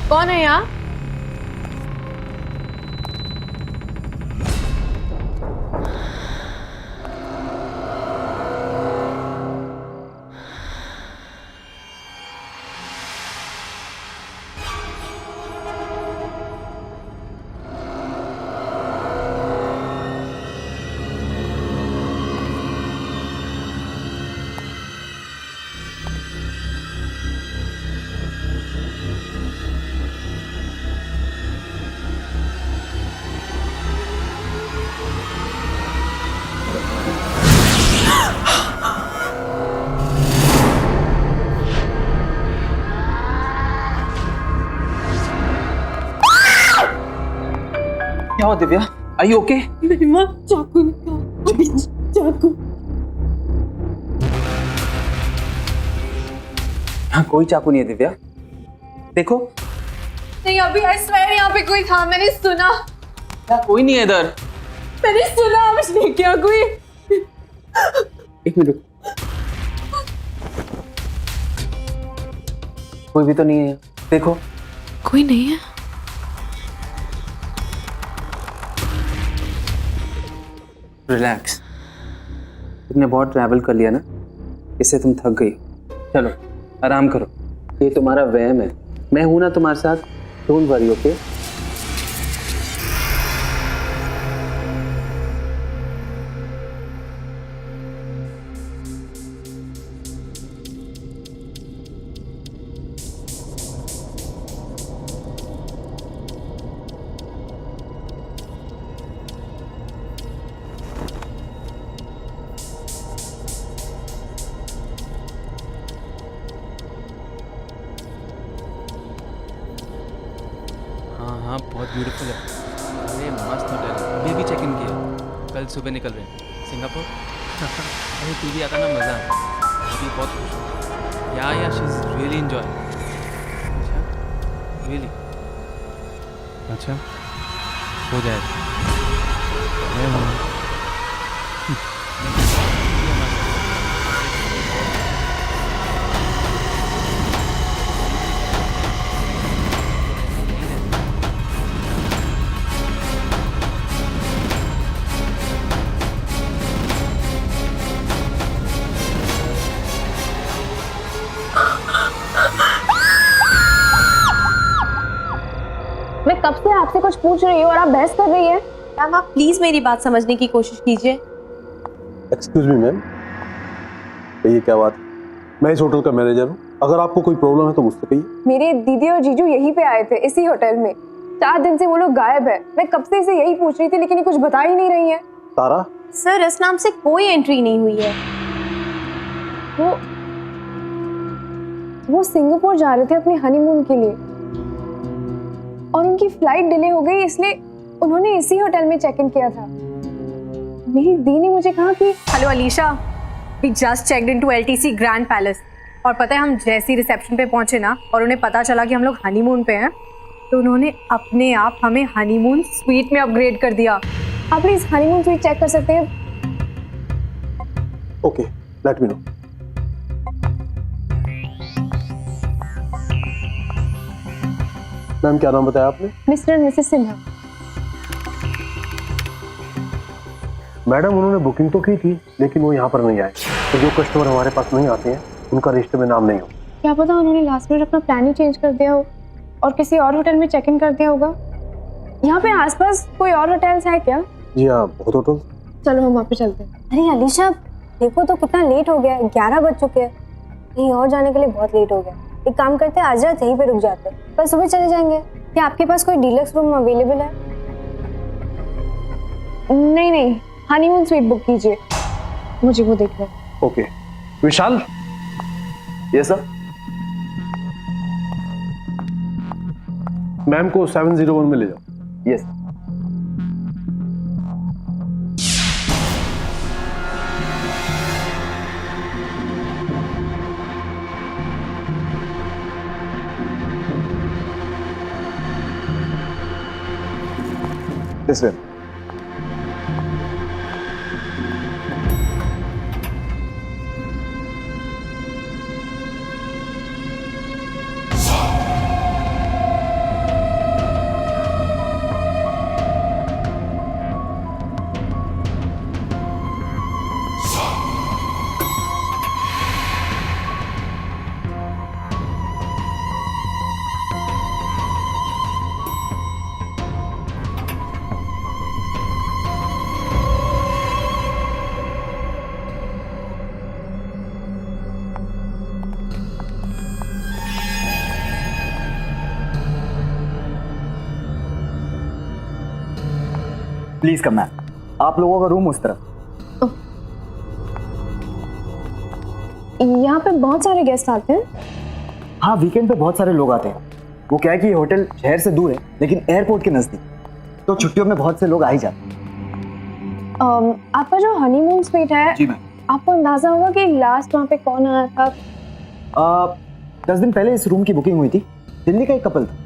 कौन है यहाँ? क्या हो दिव्या, आर यू ओके? नहीं माँ, चाकू निकाल, अभी चाकू। यहाँ कोई चाकू नहीं है दिव्या, देखो। नहीं अभी, आई स्वेयर यहाँ पे कोई था, मैंने सुना। यहाँ कोई नहीं है इधर। मैंने सुना, उसने क्या कोई। एक मिनट रुक, कोई भी तो नहीं है, देखो। कोई नहीं है। रिलैक्स। तुमने बहुत ट्रैवल कर लिया ना, इससे तुम थक गई। चलो आराम करो, ये तुम्हारा वहम है। मैं हूं ना तुम्हारे साथ, डोंट वरी, ओके? हाँ बहुत ब्यूटीफुल है। अरे मस्त होटल, अभी भी चेक इन किया, कल सुबह निकल रहे हैं सिंगापुर। अरे तू भी आता ना, मज़ा आता। अभी बहुत खुश हूँ। या शी इज़ रियली एंजॉय। अच्छा रियली? अच्छा हो जाएगा। मैं हूँ। मैं कब से आपसे कुछ पूछ रही हूँ और आप बहस कर रही हैं। मैम आप प्लीज मेरी बात समझने की कोशिश कीजिए। एक्सक्यूज मी मैम, कहिए क्या बात है? मैं इस होटल का मैनेजर हूँ, अगर आपको कोई प्रॉब्लम है तो मुझसे कहिए। मेरे दीदी और जीजू यहीं पे आए थे, इसी होटल में। 4 दिन से वो लोग गायब है। मैं कब से इसे यही पूछ रही थी, लेकिन ये कुछ बता ही नहीं रही है। तारा? सर इस नाम से कोई एंट्री नहीं हुई है। वो सिंगापुर जा रहे थे अपने हनीमून के लिए और उनकी फ्लाइट डिले हो गई, इसलिए उन्होंने इसी होटल में चेक इन किया था। मेरी दी ने मुझे कहा कि hello Alisha, we just checked into LTC Grand Palace. और पता है हम जैसी रिसेप्शन पे पहुंचे ना और उन्हें पता चला कि हम लोग हनीमून पे हैं, तो उन्होंने अपने आप हमें हनीमून स्वीट में अपग्रेड कर दिया। आप प्लीज हनीमून स्वीट चेक कर सकते हैं? Okay, let me know. Ma'am क्या नाम बताया आपने? Mister and Mrs Sinha. Madam उन्होंने बुकिंग तो की थी, लेकिन वो यहाँ पर नहीं आए। तो जो कस्टमर हमारे पास नहीं आते हैं उनका रजिस्टर में नाम नहीं हो। क्या पता उन्होंने लास्ट मिनट अपना प्लान ही चेंज कर दिया हो और किसी और होटल में चेक इन कर दिया होगा। यहाँ पे आसपास कोई और होटल्स है क्या? जी हाँ, बहुत होटल। चलो हम वहाँ पे चलते हैं। अरे अलीशा देखो तो कितना लेट हो गया है, 11 बज चुके हैं। कहीं और जाने के लिए बहुत लेट हो गया। एक काम करते हैं, आज रात यहीं पे रुक जाते हैं, कल सुबह चले जाएंगे। क्या आपके पास कोई डीलक्स रूम अवेलेबल है? नहीं, हनीमून स्वीट बुक कीजिए, मुझे वो देखना है। Okay Vishal. Yes sir. Ma'am को 701 में ले जाओ। Yes. This way. Please come ma'am, आप लोगों का रूम उस तरफ। यहाँ पे बहुत सारे गेस्ट आते हैं। हाँ, वीकेंड पे बहुत सारे लोग आते हैं। वो क्या है कि ये होटल शहर से दूर है लेकिन एयरपोर्ट के नजदीक, तो छुट्टियों में बहुत से लोग आ ही जाते हैं। आपका जो हनीमून स्वीट है, जी मैम, आपको अंदाजा होगा कि लास्ट वहाँ पे कौन आया था? 10 दिन पहले इस रूम की बुकिंग हुई थी। दिल्ली का एक कपल था।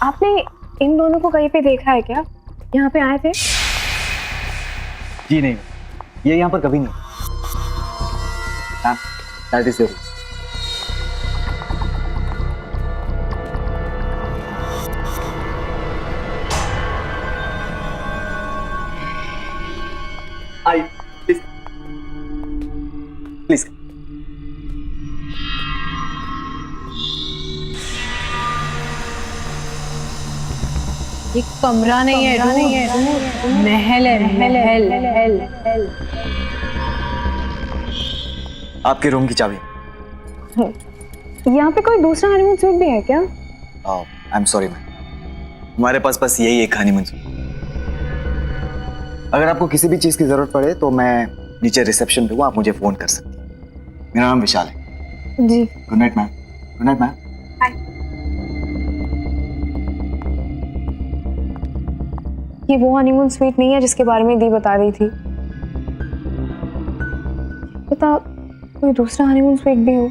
आपने इन दोनों को कहीं पे देखा है क्या? यहाँ पे आए थे? जी नहीं, ये यहाँ पर कभी नहीं। Ma'am, that is your room. आइए प्लीज प्लीज। ये कमरा नहीं है, महल है, महल। आपके रूम की चाबी। यहाँ पे कोई दूसरा हनीमून स्वीट भी है क्या? आई एम सॉरी मैम, हमारे पास बस यही एक हनीमून स्वीट। अगर आपको किसी भी चीज की जरूरत पड़े तो मैं नीचे रिसेप्शन पे हूँ, आप मुझे फोन कर सकती हैं। मेरा नाम विशाल है। जी। Good night ma'am. Good night ma'am. ये वो हनीमून स्वीट नहीं है जिसके बारे में दी बता रही थी। पता कोई दूसरा हनीमून स्वीट भी हो।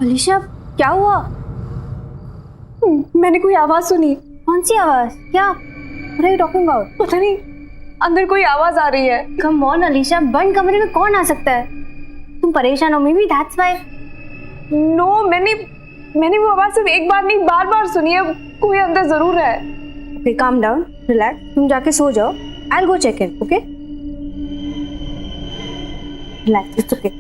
अलीशा क्या हुआ? मैंने कोई आवाज सुनी। कौन सी आवाज? क्या? What are you talking about? पता नहीं, अंदर कोई आवाज आ रही है। Come on अलीशा, बंद कमरे में कौन आ सकता है? तुम परेशान हो, may be that's why। No, मैंने वो आवाज सिर्फ एक बार नहीं बार-बार सुनी है। कोई अंदर जरूर है। Okay, calm down, relax. तुम जाके सो जाओ। I'll go check in, okay? Relax, it's okay.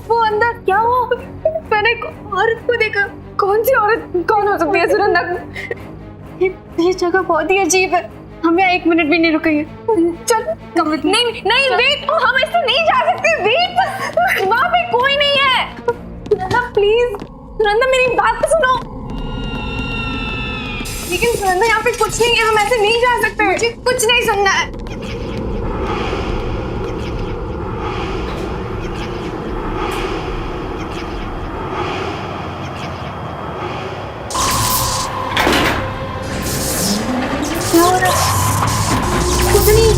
वो अंदर क्या हुआ? मैंने एक औरत को देखा। कौन सी औरत? कौन हो सकती है सुनंदा? ये जगह बहुत ही अजीब है। हम यहाँ 1 मिनट भी नहीं रुकेंगे। चल नहीं नहीं वेट, हम ऐसे नहीं जा सकते। वेट, वहाँ पे कोई नहीं है। सुनंदा प्लीज, सुनंदा मेरी बात तो सुनो। लेकिन सुनंदा यहाँ पे कुछ नहीं है, हम ऐसे नहीं जा सकते। मुझे कुछ नहीं सुनना है। क्या हो रहा है? कुछ नहीं।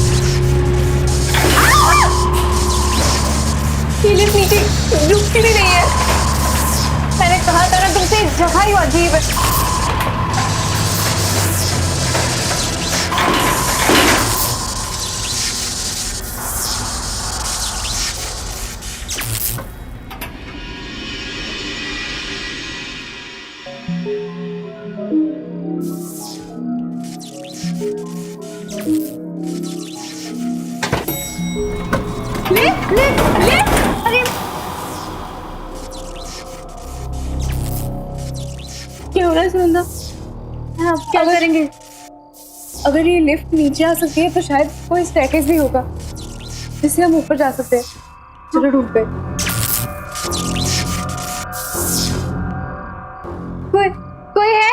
ये लिफ्ट नीचे रुकती भी नहीं है। मैंने कहा था ना तुमसे, जगह ही अजीब है। अरे क्या हो रहा है सुनंदा? आप क्या करेंगे? अगर ये लिफ्ट नीचे आ सकती है तो शायद कोई स्टेयरकेस भी होगा जिससे हम ऊपर जा सकते हैं। चलो ढूंढते। कोई है?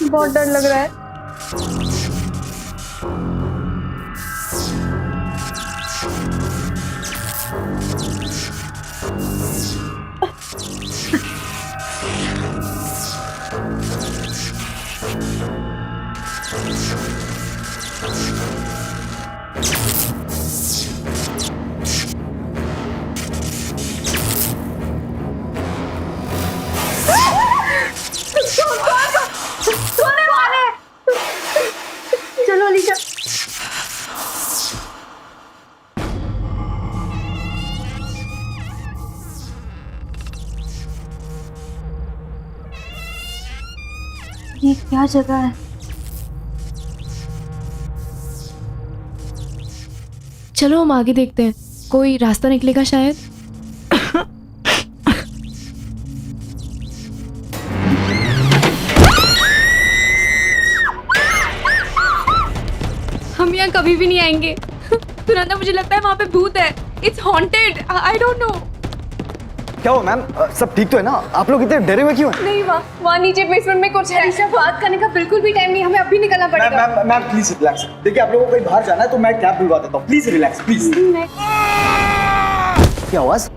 बहुत डर लग रहा है। चलो अलीशा। ये क्या जगह है? चलो हम आगे देखते हैं, कोई रास्ता निकलेगा शायद। हम यहाँ कभी भी नहीं आएंगे। सुनंदा, मुझे लगता है वहाँ पे भूत है। It's haunted. I don't know. क्या हुआ मैम? सब ठीक तो है ना? आप लोग इतने डरे हुए क्यों हैं? नहीं, वहाँ नीचे बेसमेंट में कुछ है। अलीशा, बात करने का बिल्कुल भी टाइम नहीं, हमें अभी निकलना पड़ेगा। Ma'am please relax. देखिए, आप लोगों को कहीं बाहर जाना है तो मैं कैब बुलवा देता हूँ। Please relax, please. क्या आवाज?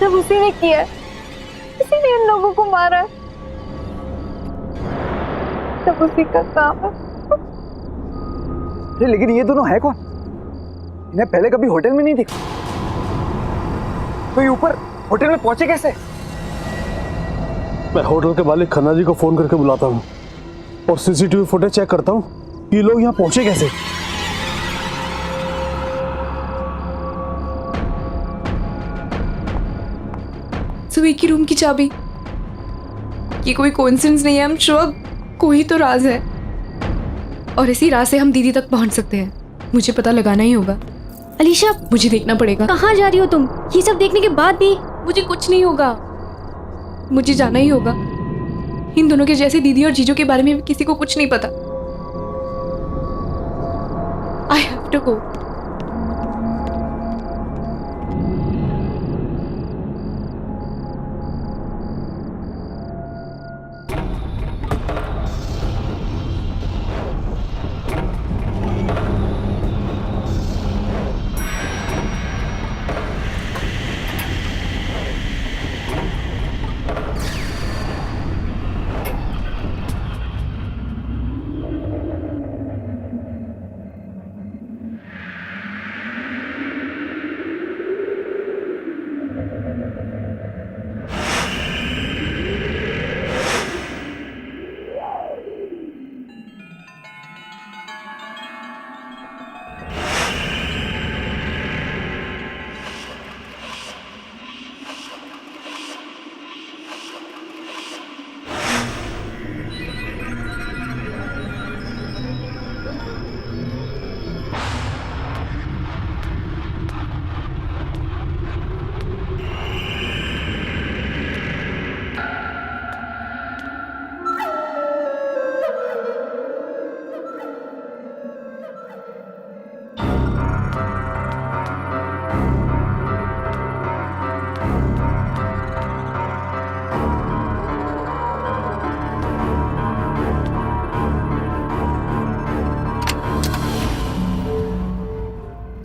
सब उसी ने किया, उसी ने इन लोगों को मारा। सब उसी का काम है। लेकिन ये दोनों है कौन? इन्हें पहले कभी होटल में नहीं देखा। तो ये ऊपर होटल में पहुंचे कैसे? मैं होटल के मालिक खन्ना जी को फोन करके बुलाता हूँ और सीसीटीवी फुटेज चेक करता हूँ कि ये लोग यहाँ पहुंचे कैसे। सुबह की रूम की चाबी, ये कोई कोइंसिडेंस नहीं है। हम श्योर कोई तो राज है, और इसी राज से हम दीदी तक पहुंच सकते हैं। मुझे पता लगाना ही होगा। अलीशा, मुझे देखना पड़ेगा। कहाँ जा रही हो तुम? ये सब देखने के बाद भी मुझे कुछ नहीं होगा, मुझे जाना ही होगा। इन दोनों के जैसे दीदी और जीजू के बारे में किसी को कुछ नहीं पता। I have to go.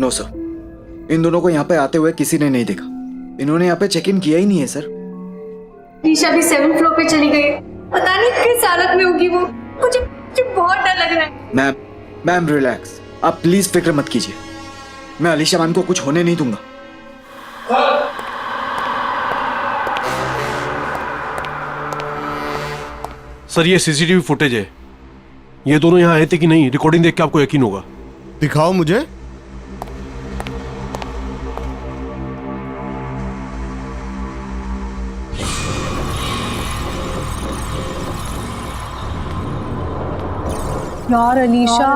No sir, इन दोनों को यहाँ पे आते हुए किसी ने नहीं देखा। इन्होंने यहाँ पे चेक इन किया ही नहीं है सर। ईशा भी 7th फ्लोर पे चली गई, पता नहीं किस हालत में होगी वो। मुझे बहुत डर लग रहा है। मैम रिलैक्स, आप प्लीज फिक्र मत कीजिए। मैं अलीशा मैम को कुछ होने नहीं दूंगा। सर ये सीसीटीवी फुटेज है। ये दोनों यहाँ आए थे कि नहीं, रिकॉर्डिंग देख के आपको यकीन होगा। दिखाओ मुझे। यार अलीशा,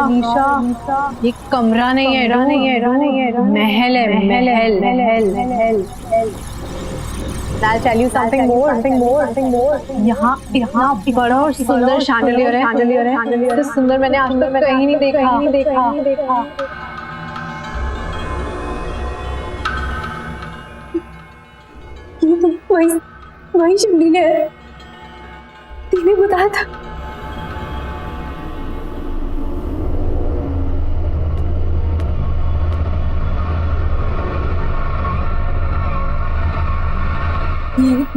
ये कमरा नहीं है, महल है, महल। I'll tell you something more. यहाँ बड़ा और सुंदर शैंडलियर है। तो सुंदर मैंने आज तक कहीं नहीं देखा। ये तो वही शैंडलियर है, तूने बताया था।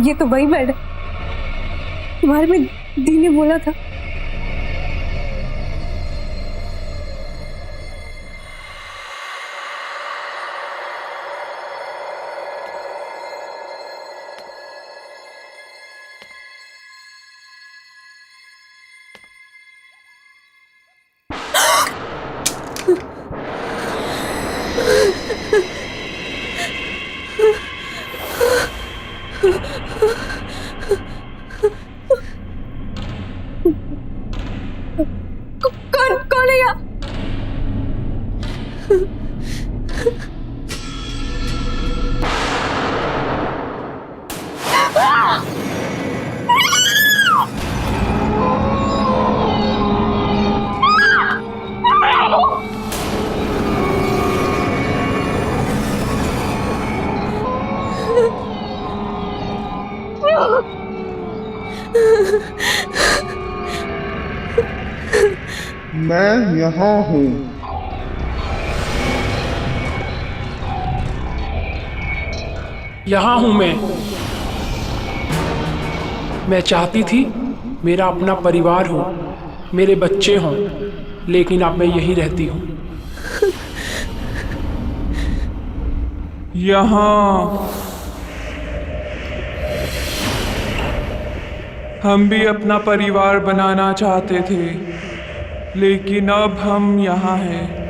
ये तो वही बेड है तुम्हारे में दी ने बोला था। कौन है यहाँ? मैं यहाँ हूँ। यहाँ हूँ मैं चाहती थी मेरा अपना परिवार हो, मेरे बच्चे हों, लेकिन अब मैं यहीं रहती हूँ। यहाँ हम भी अपना परिवार बनाना चाहते थे, लेकिन अब हम यहाँ हैं।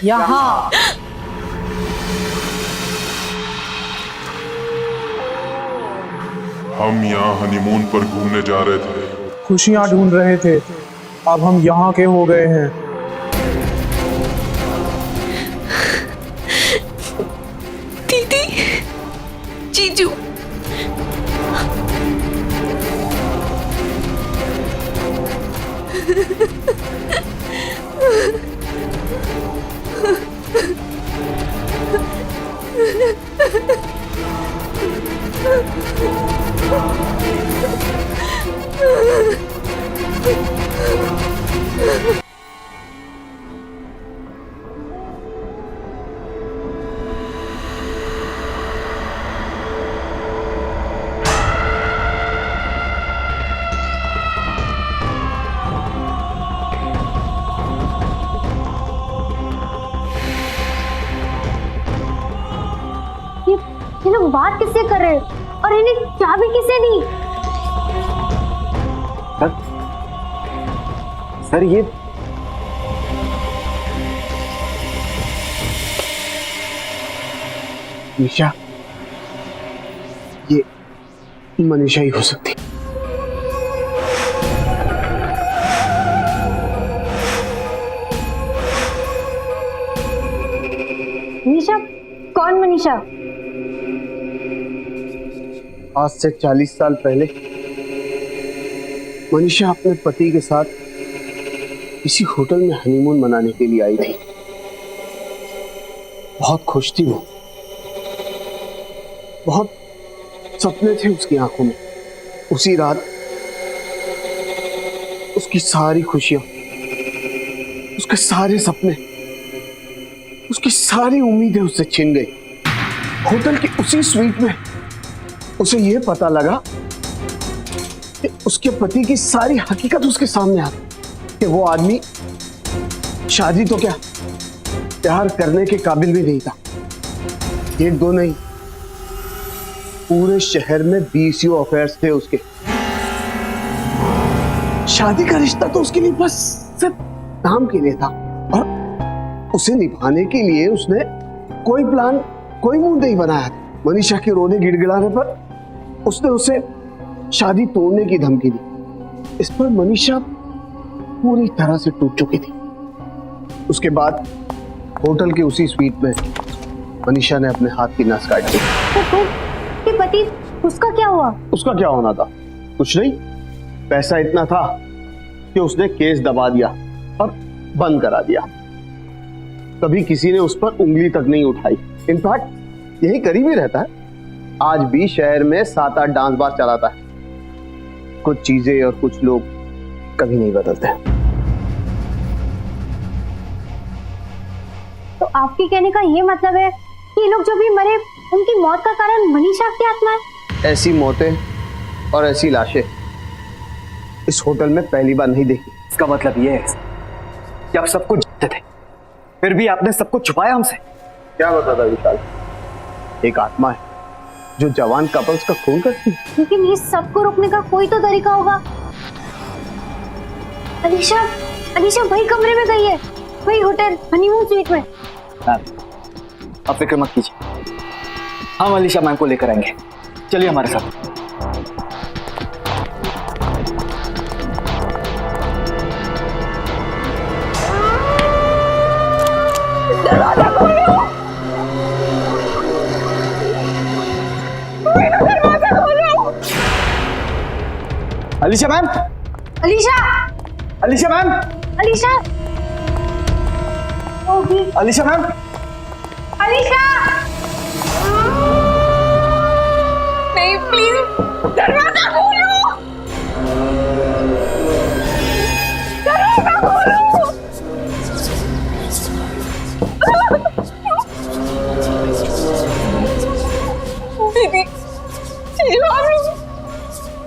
यहाँ हम यहाँ हनीमून पर घूमने जा रहे थे, खुशियाँ ढूंढ रहे थे, अब हम यहाँ के हो गए हैं। दीदी, जीजू, ये लोग बात किससे कर रहे हैं और इन्हें चाबी किसने दी? सर ये निशा, ये मनीषा ही हो सकती। मनीषा? कौन मनीषा? आज से 40 साल पहले मनीषा अपने पति के साथ किसी होटल में हनीमून मनाने के लिए आई थी। बहुत खुश थी वो, बहुत सपने थे उसकी आंखों में। उसी रात उसकी सारी खुशियां उसके सारे सपने, उसकी सारी उम्मीदें उससे छिन गई। होटल की उसी स्वीट में उसे यह पता लगा कि उसके पति की सारी हकीकत उसके सामने आ गई कि वो आदमी शादी तो क्या, प्यार करने के काबिल भी नहीं था। एक दो नहीं, पूरे शहर में 20 अफेयर्स थे उसके। शादी का रिश्ता तो उसके लिए बस सिर्फ नाम के लिए था, और उसे निभाने के लिए उसने कोई प्लान, कोई मूड नहीं बनाया। मनीषा के रोने गिड़गिड़ाने पर उसने उसे शादी तोड़ने की धमकी दी। इस पर मनीषा पूरी तरह से टूट चुकी थी। उसके बाद होटल के उसी स्वीट में मनीषा ने अपने हाथ की नस काट दी। तो पति, उसका क्या हुआ? उसका क्या होना था? कुछ नहीं, पैसा इतना था कि उसने केस दबा दिया और बंद करा दिया। कभी किसी ने उस पर उंगली तक नहीं उठाई। इनफैक्ट यही करीब ही रहता है। आज भी शहर में 7-8 डांस बार चलाता है। कुछ चीजें और कुछ लोग कभी नहीं बदलते। तो आपके कहने का ये मतलब है कि ये लोग जो भी मरे, उनकी मौत का कारण मनीषा की आत्मा है? ऐसी मौतें और ऐसी लाशें इस होटल में पहली बार नहीं देखी। इसका मतलब ये है कि आप सबको जानते थे, फिर भी आपने सबको छुपाया हमसे। क्या बता था विशाल? एक आत्मा है जो जवान कपल्स का खून करती है। लेकिन ये सबको रोकने का कोई तो तरीका होगा। अलीशा, अलीशा वही कमरे में गई है, वही होटल हनीमून स्वीट में। आप फिक्र मत कीजिए, हम अलीशा मैम को लेकर आएंगे। चलिए हमारे साथ। दरवाजा खोलो! दरवाजा खोलो! अलीशा मैम! अलीशा! अलीशा मैम! अलीशा! होगी। अलीशा मैम! अलीशा! नहीं, प्लीज दरवाजा खोलो! दरवाजा खोलो! दीदी,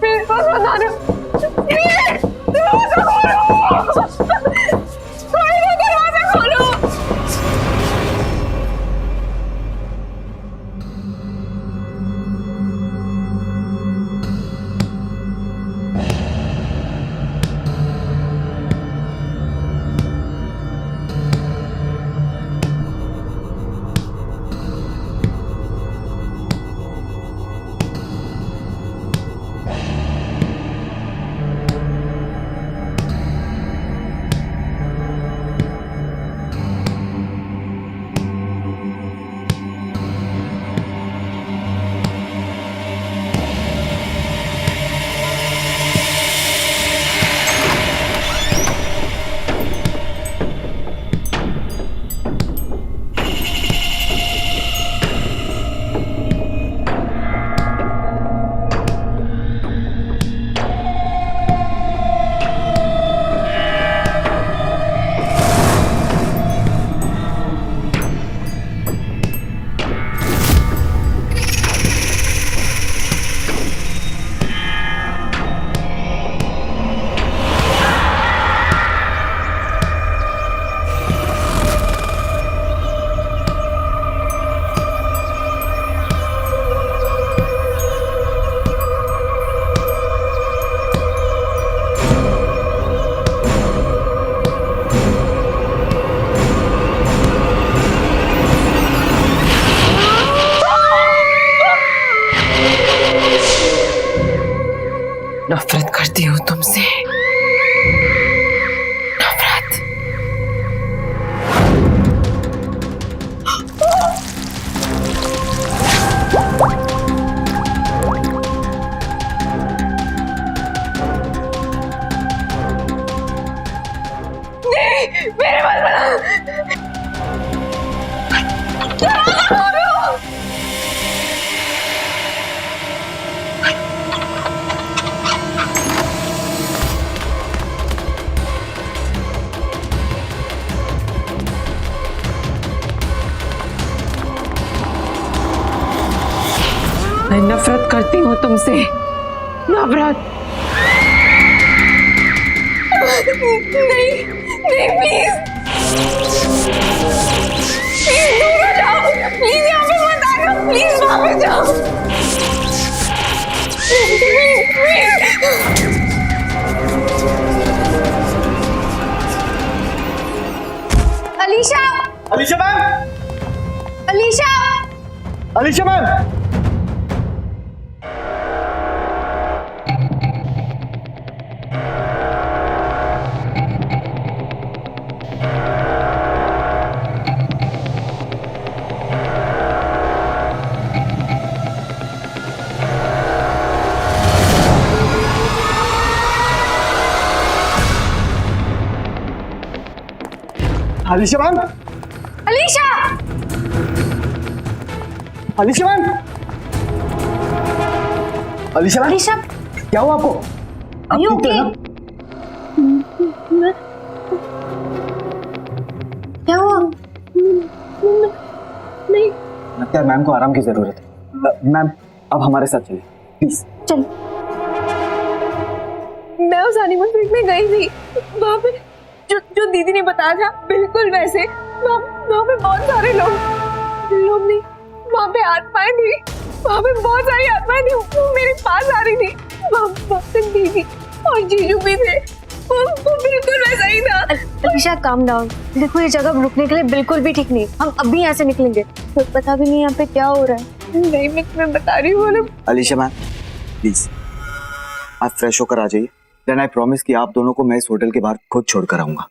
मेरे पास बताना। दरवाजा खोलो! दरवाजा खोलो! नफरत करती हूँ तुमसे, नफरत। नहीं, मेरे बाल बना। मैं नफरत करती हूँ तुमसे, नफरत। नहीं नहीं प्लीज प्लीज दूर हो जाओ, प्लीज यहाँ पे मत आना, प्लीज वहाँ पे जाओ, Alisha, Alisha ma'am, Alisha, Alisha ma'am. Alisha ma'am, Alisha, Alisha ma'am, Alisha ma'am, Alisha, क्या हुआ आपको? Are you okay? क्या हुआ? नहीं, लगता है मैम को आराम की जरूरत है। मैम अब हमारे साथ चलिए प्लीज। चल। मैं उस हनीमून ट्रिप में गई थी, वहाँ पे जो दीदी ने बताया था बिल्कुल वैसे, वहाँ पे बहुत सारे लोग नहीं, वहाँ पे आत्माएं थी, वहाँ पे बहुत सारी आत्माएं थी, वो मेरे पास आ रही थी, वहाँ पे दीदी और जीजू भी थे, वो बिल्कुल वैसा ही था। अलीशा काम डाउन, देखो ये जगह रुकने के लिए बिल्कुल भी ठीक नहीं, हम अभी यहाँ से निकलेंगे, तो पता भी नहीं यहाँ पे क्या हो रहा है। नहीं मैं तुम्हें बता रही हूँ। अलीशा मैम प्लीज आप फ्रेश होकर आ जाइए, देन आई प्रॉमिस कि आप दोनों को मैं इस होटल के बाहर खुद छोड़कर आऊंगा।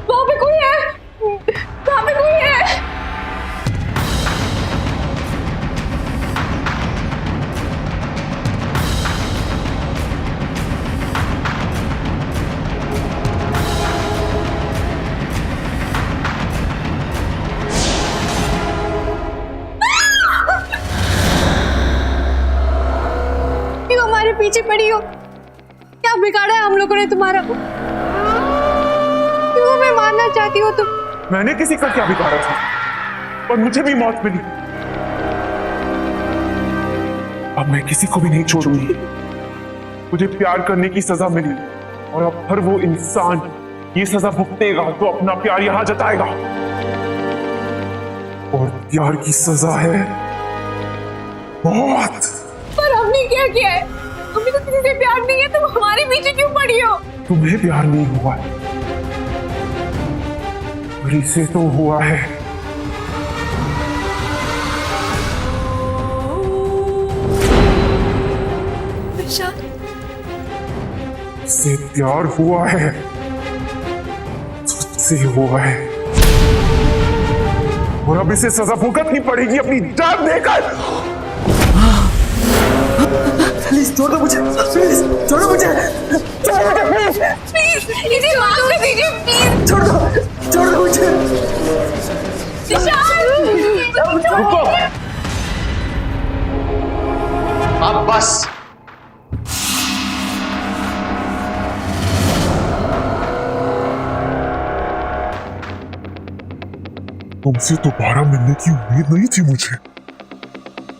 वहाँ पे कोई है, वहाँ पे कोई है। क्यों हमारे पीछे पड़ी हो? क्या बिगाड़ा है हम लोगों ने तुम्हारा? क्यों हमें मारना चाहती हो तुम? मैंने किसी का क्या बिगाड़ा था, पर मुझे भी मौत मिली। अब मैं किसी को भी नहीं छोड़ूंगी। मुझे प्यार करने की सजा मिली और अब हर वो इंसान ये सजा भुगतेगा तो अपना प्यार यहां जताएगा। और प्यार की सजा है मौत। पर हमने क्या किया है? हमें तो किसी से प्यार नहीं है, तुम हमारे पीछे क्यों पड़ी हो? तुम्हें प्यार नहीं हुआ है, पर इसे तो हुआ है। इससे प्यार हुआ है, तुझसे हुआ है, और अब इसे सजा भुगतनी पड़ेगी अपनी जान देकर। प्लीज छोड़ दो मुझे, प्लीज छोड़ो मुझे, प्लीज इसे माफ कर दीजिए, प्लीज छोड़ दो मुझे। रुको, अब बस। तुमसे दोबारा मिलने की उम्मीद नहीं थी मुझे।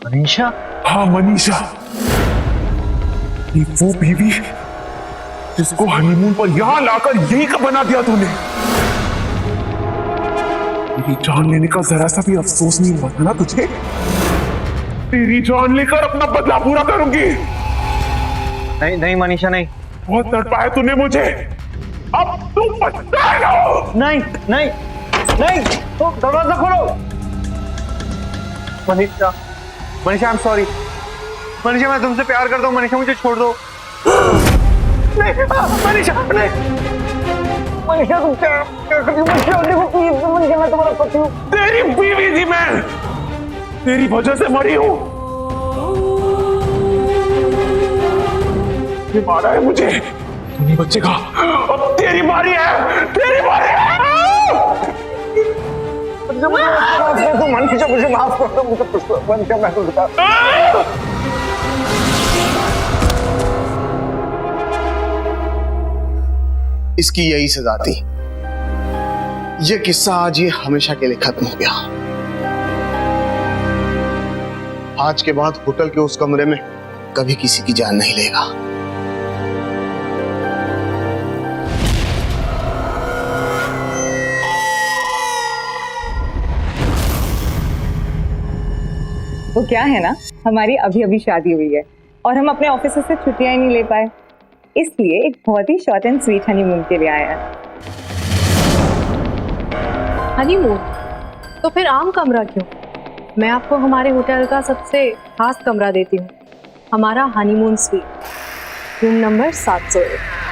मनीषा? हाँ मनीषा, ये वो बीवी जिसको हनीमून पर यहां लाकर यही का बना दिया तूने। मेरी जान लेने का जरा सा भी अफसोस नहीं हुआ ना तुझे? तेरी जान लेकर अपना बदला पूरा करूंगी। नहीं नहीं मनीषा नहीं। बहुत तड़पाया तूने मुझे, अब तू पछताएगा। नहीं नहीं नहीं, तो दरवाजा खोलो। Manisha, Manisha I am sorry. Manisha मैं तुमसे प्यार करता हूँ, मनीषा मुझे छोड़ दो। नहीं मनीषा नहीं। मनीषा तुम क्या कर रही हो? मनीषा देखो प्लीज मनीषा, मैं तुम्हारा पति हूँ। तेरी बीवी थी मैं, तेरी वजह से मरी हूँ। ये मारा है मुझे, तू नहीं बचेगा। अब तेरी बारी है, तेरी बारी है। मनीषा मुझे माफ कर दो, मुझे मनीषा मैं तो इसकी यही सजा थी। ये किस्सा आज ये हमेशा के लिए खत्म हो गया। आज के बाद होटल के उस कमरे में कभी किसी की जान नहीं लेगा। वो क्या है ना, हमारी अभी अभी शादी हुई है और हम अपने ऑफिस से छुट्टियां ही नहीं ले पाए, इसलिए एक बहुत ही शॉर्ट एंड स्वीट हनीमून के लिए आया है। हनीमून? तो फिर आम कमरा क्यों? मैं आपको हमारे होटल का सबसे खास कमरा देती हूँ, हमारा हनीमून स्वीट, रूम नंबर 701।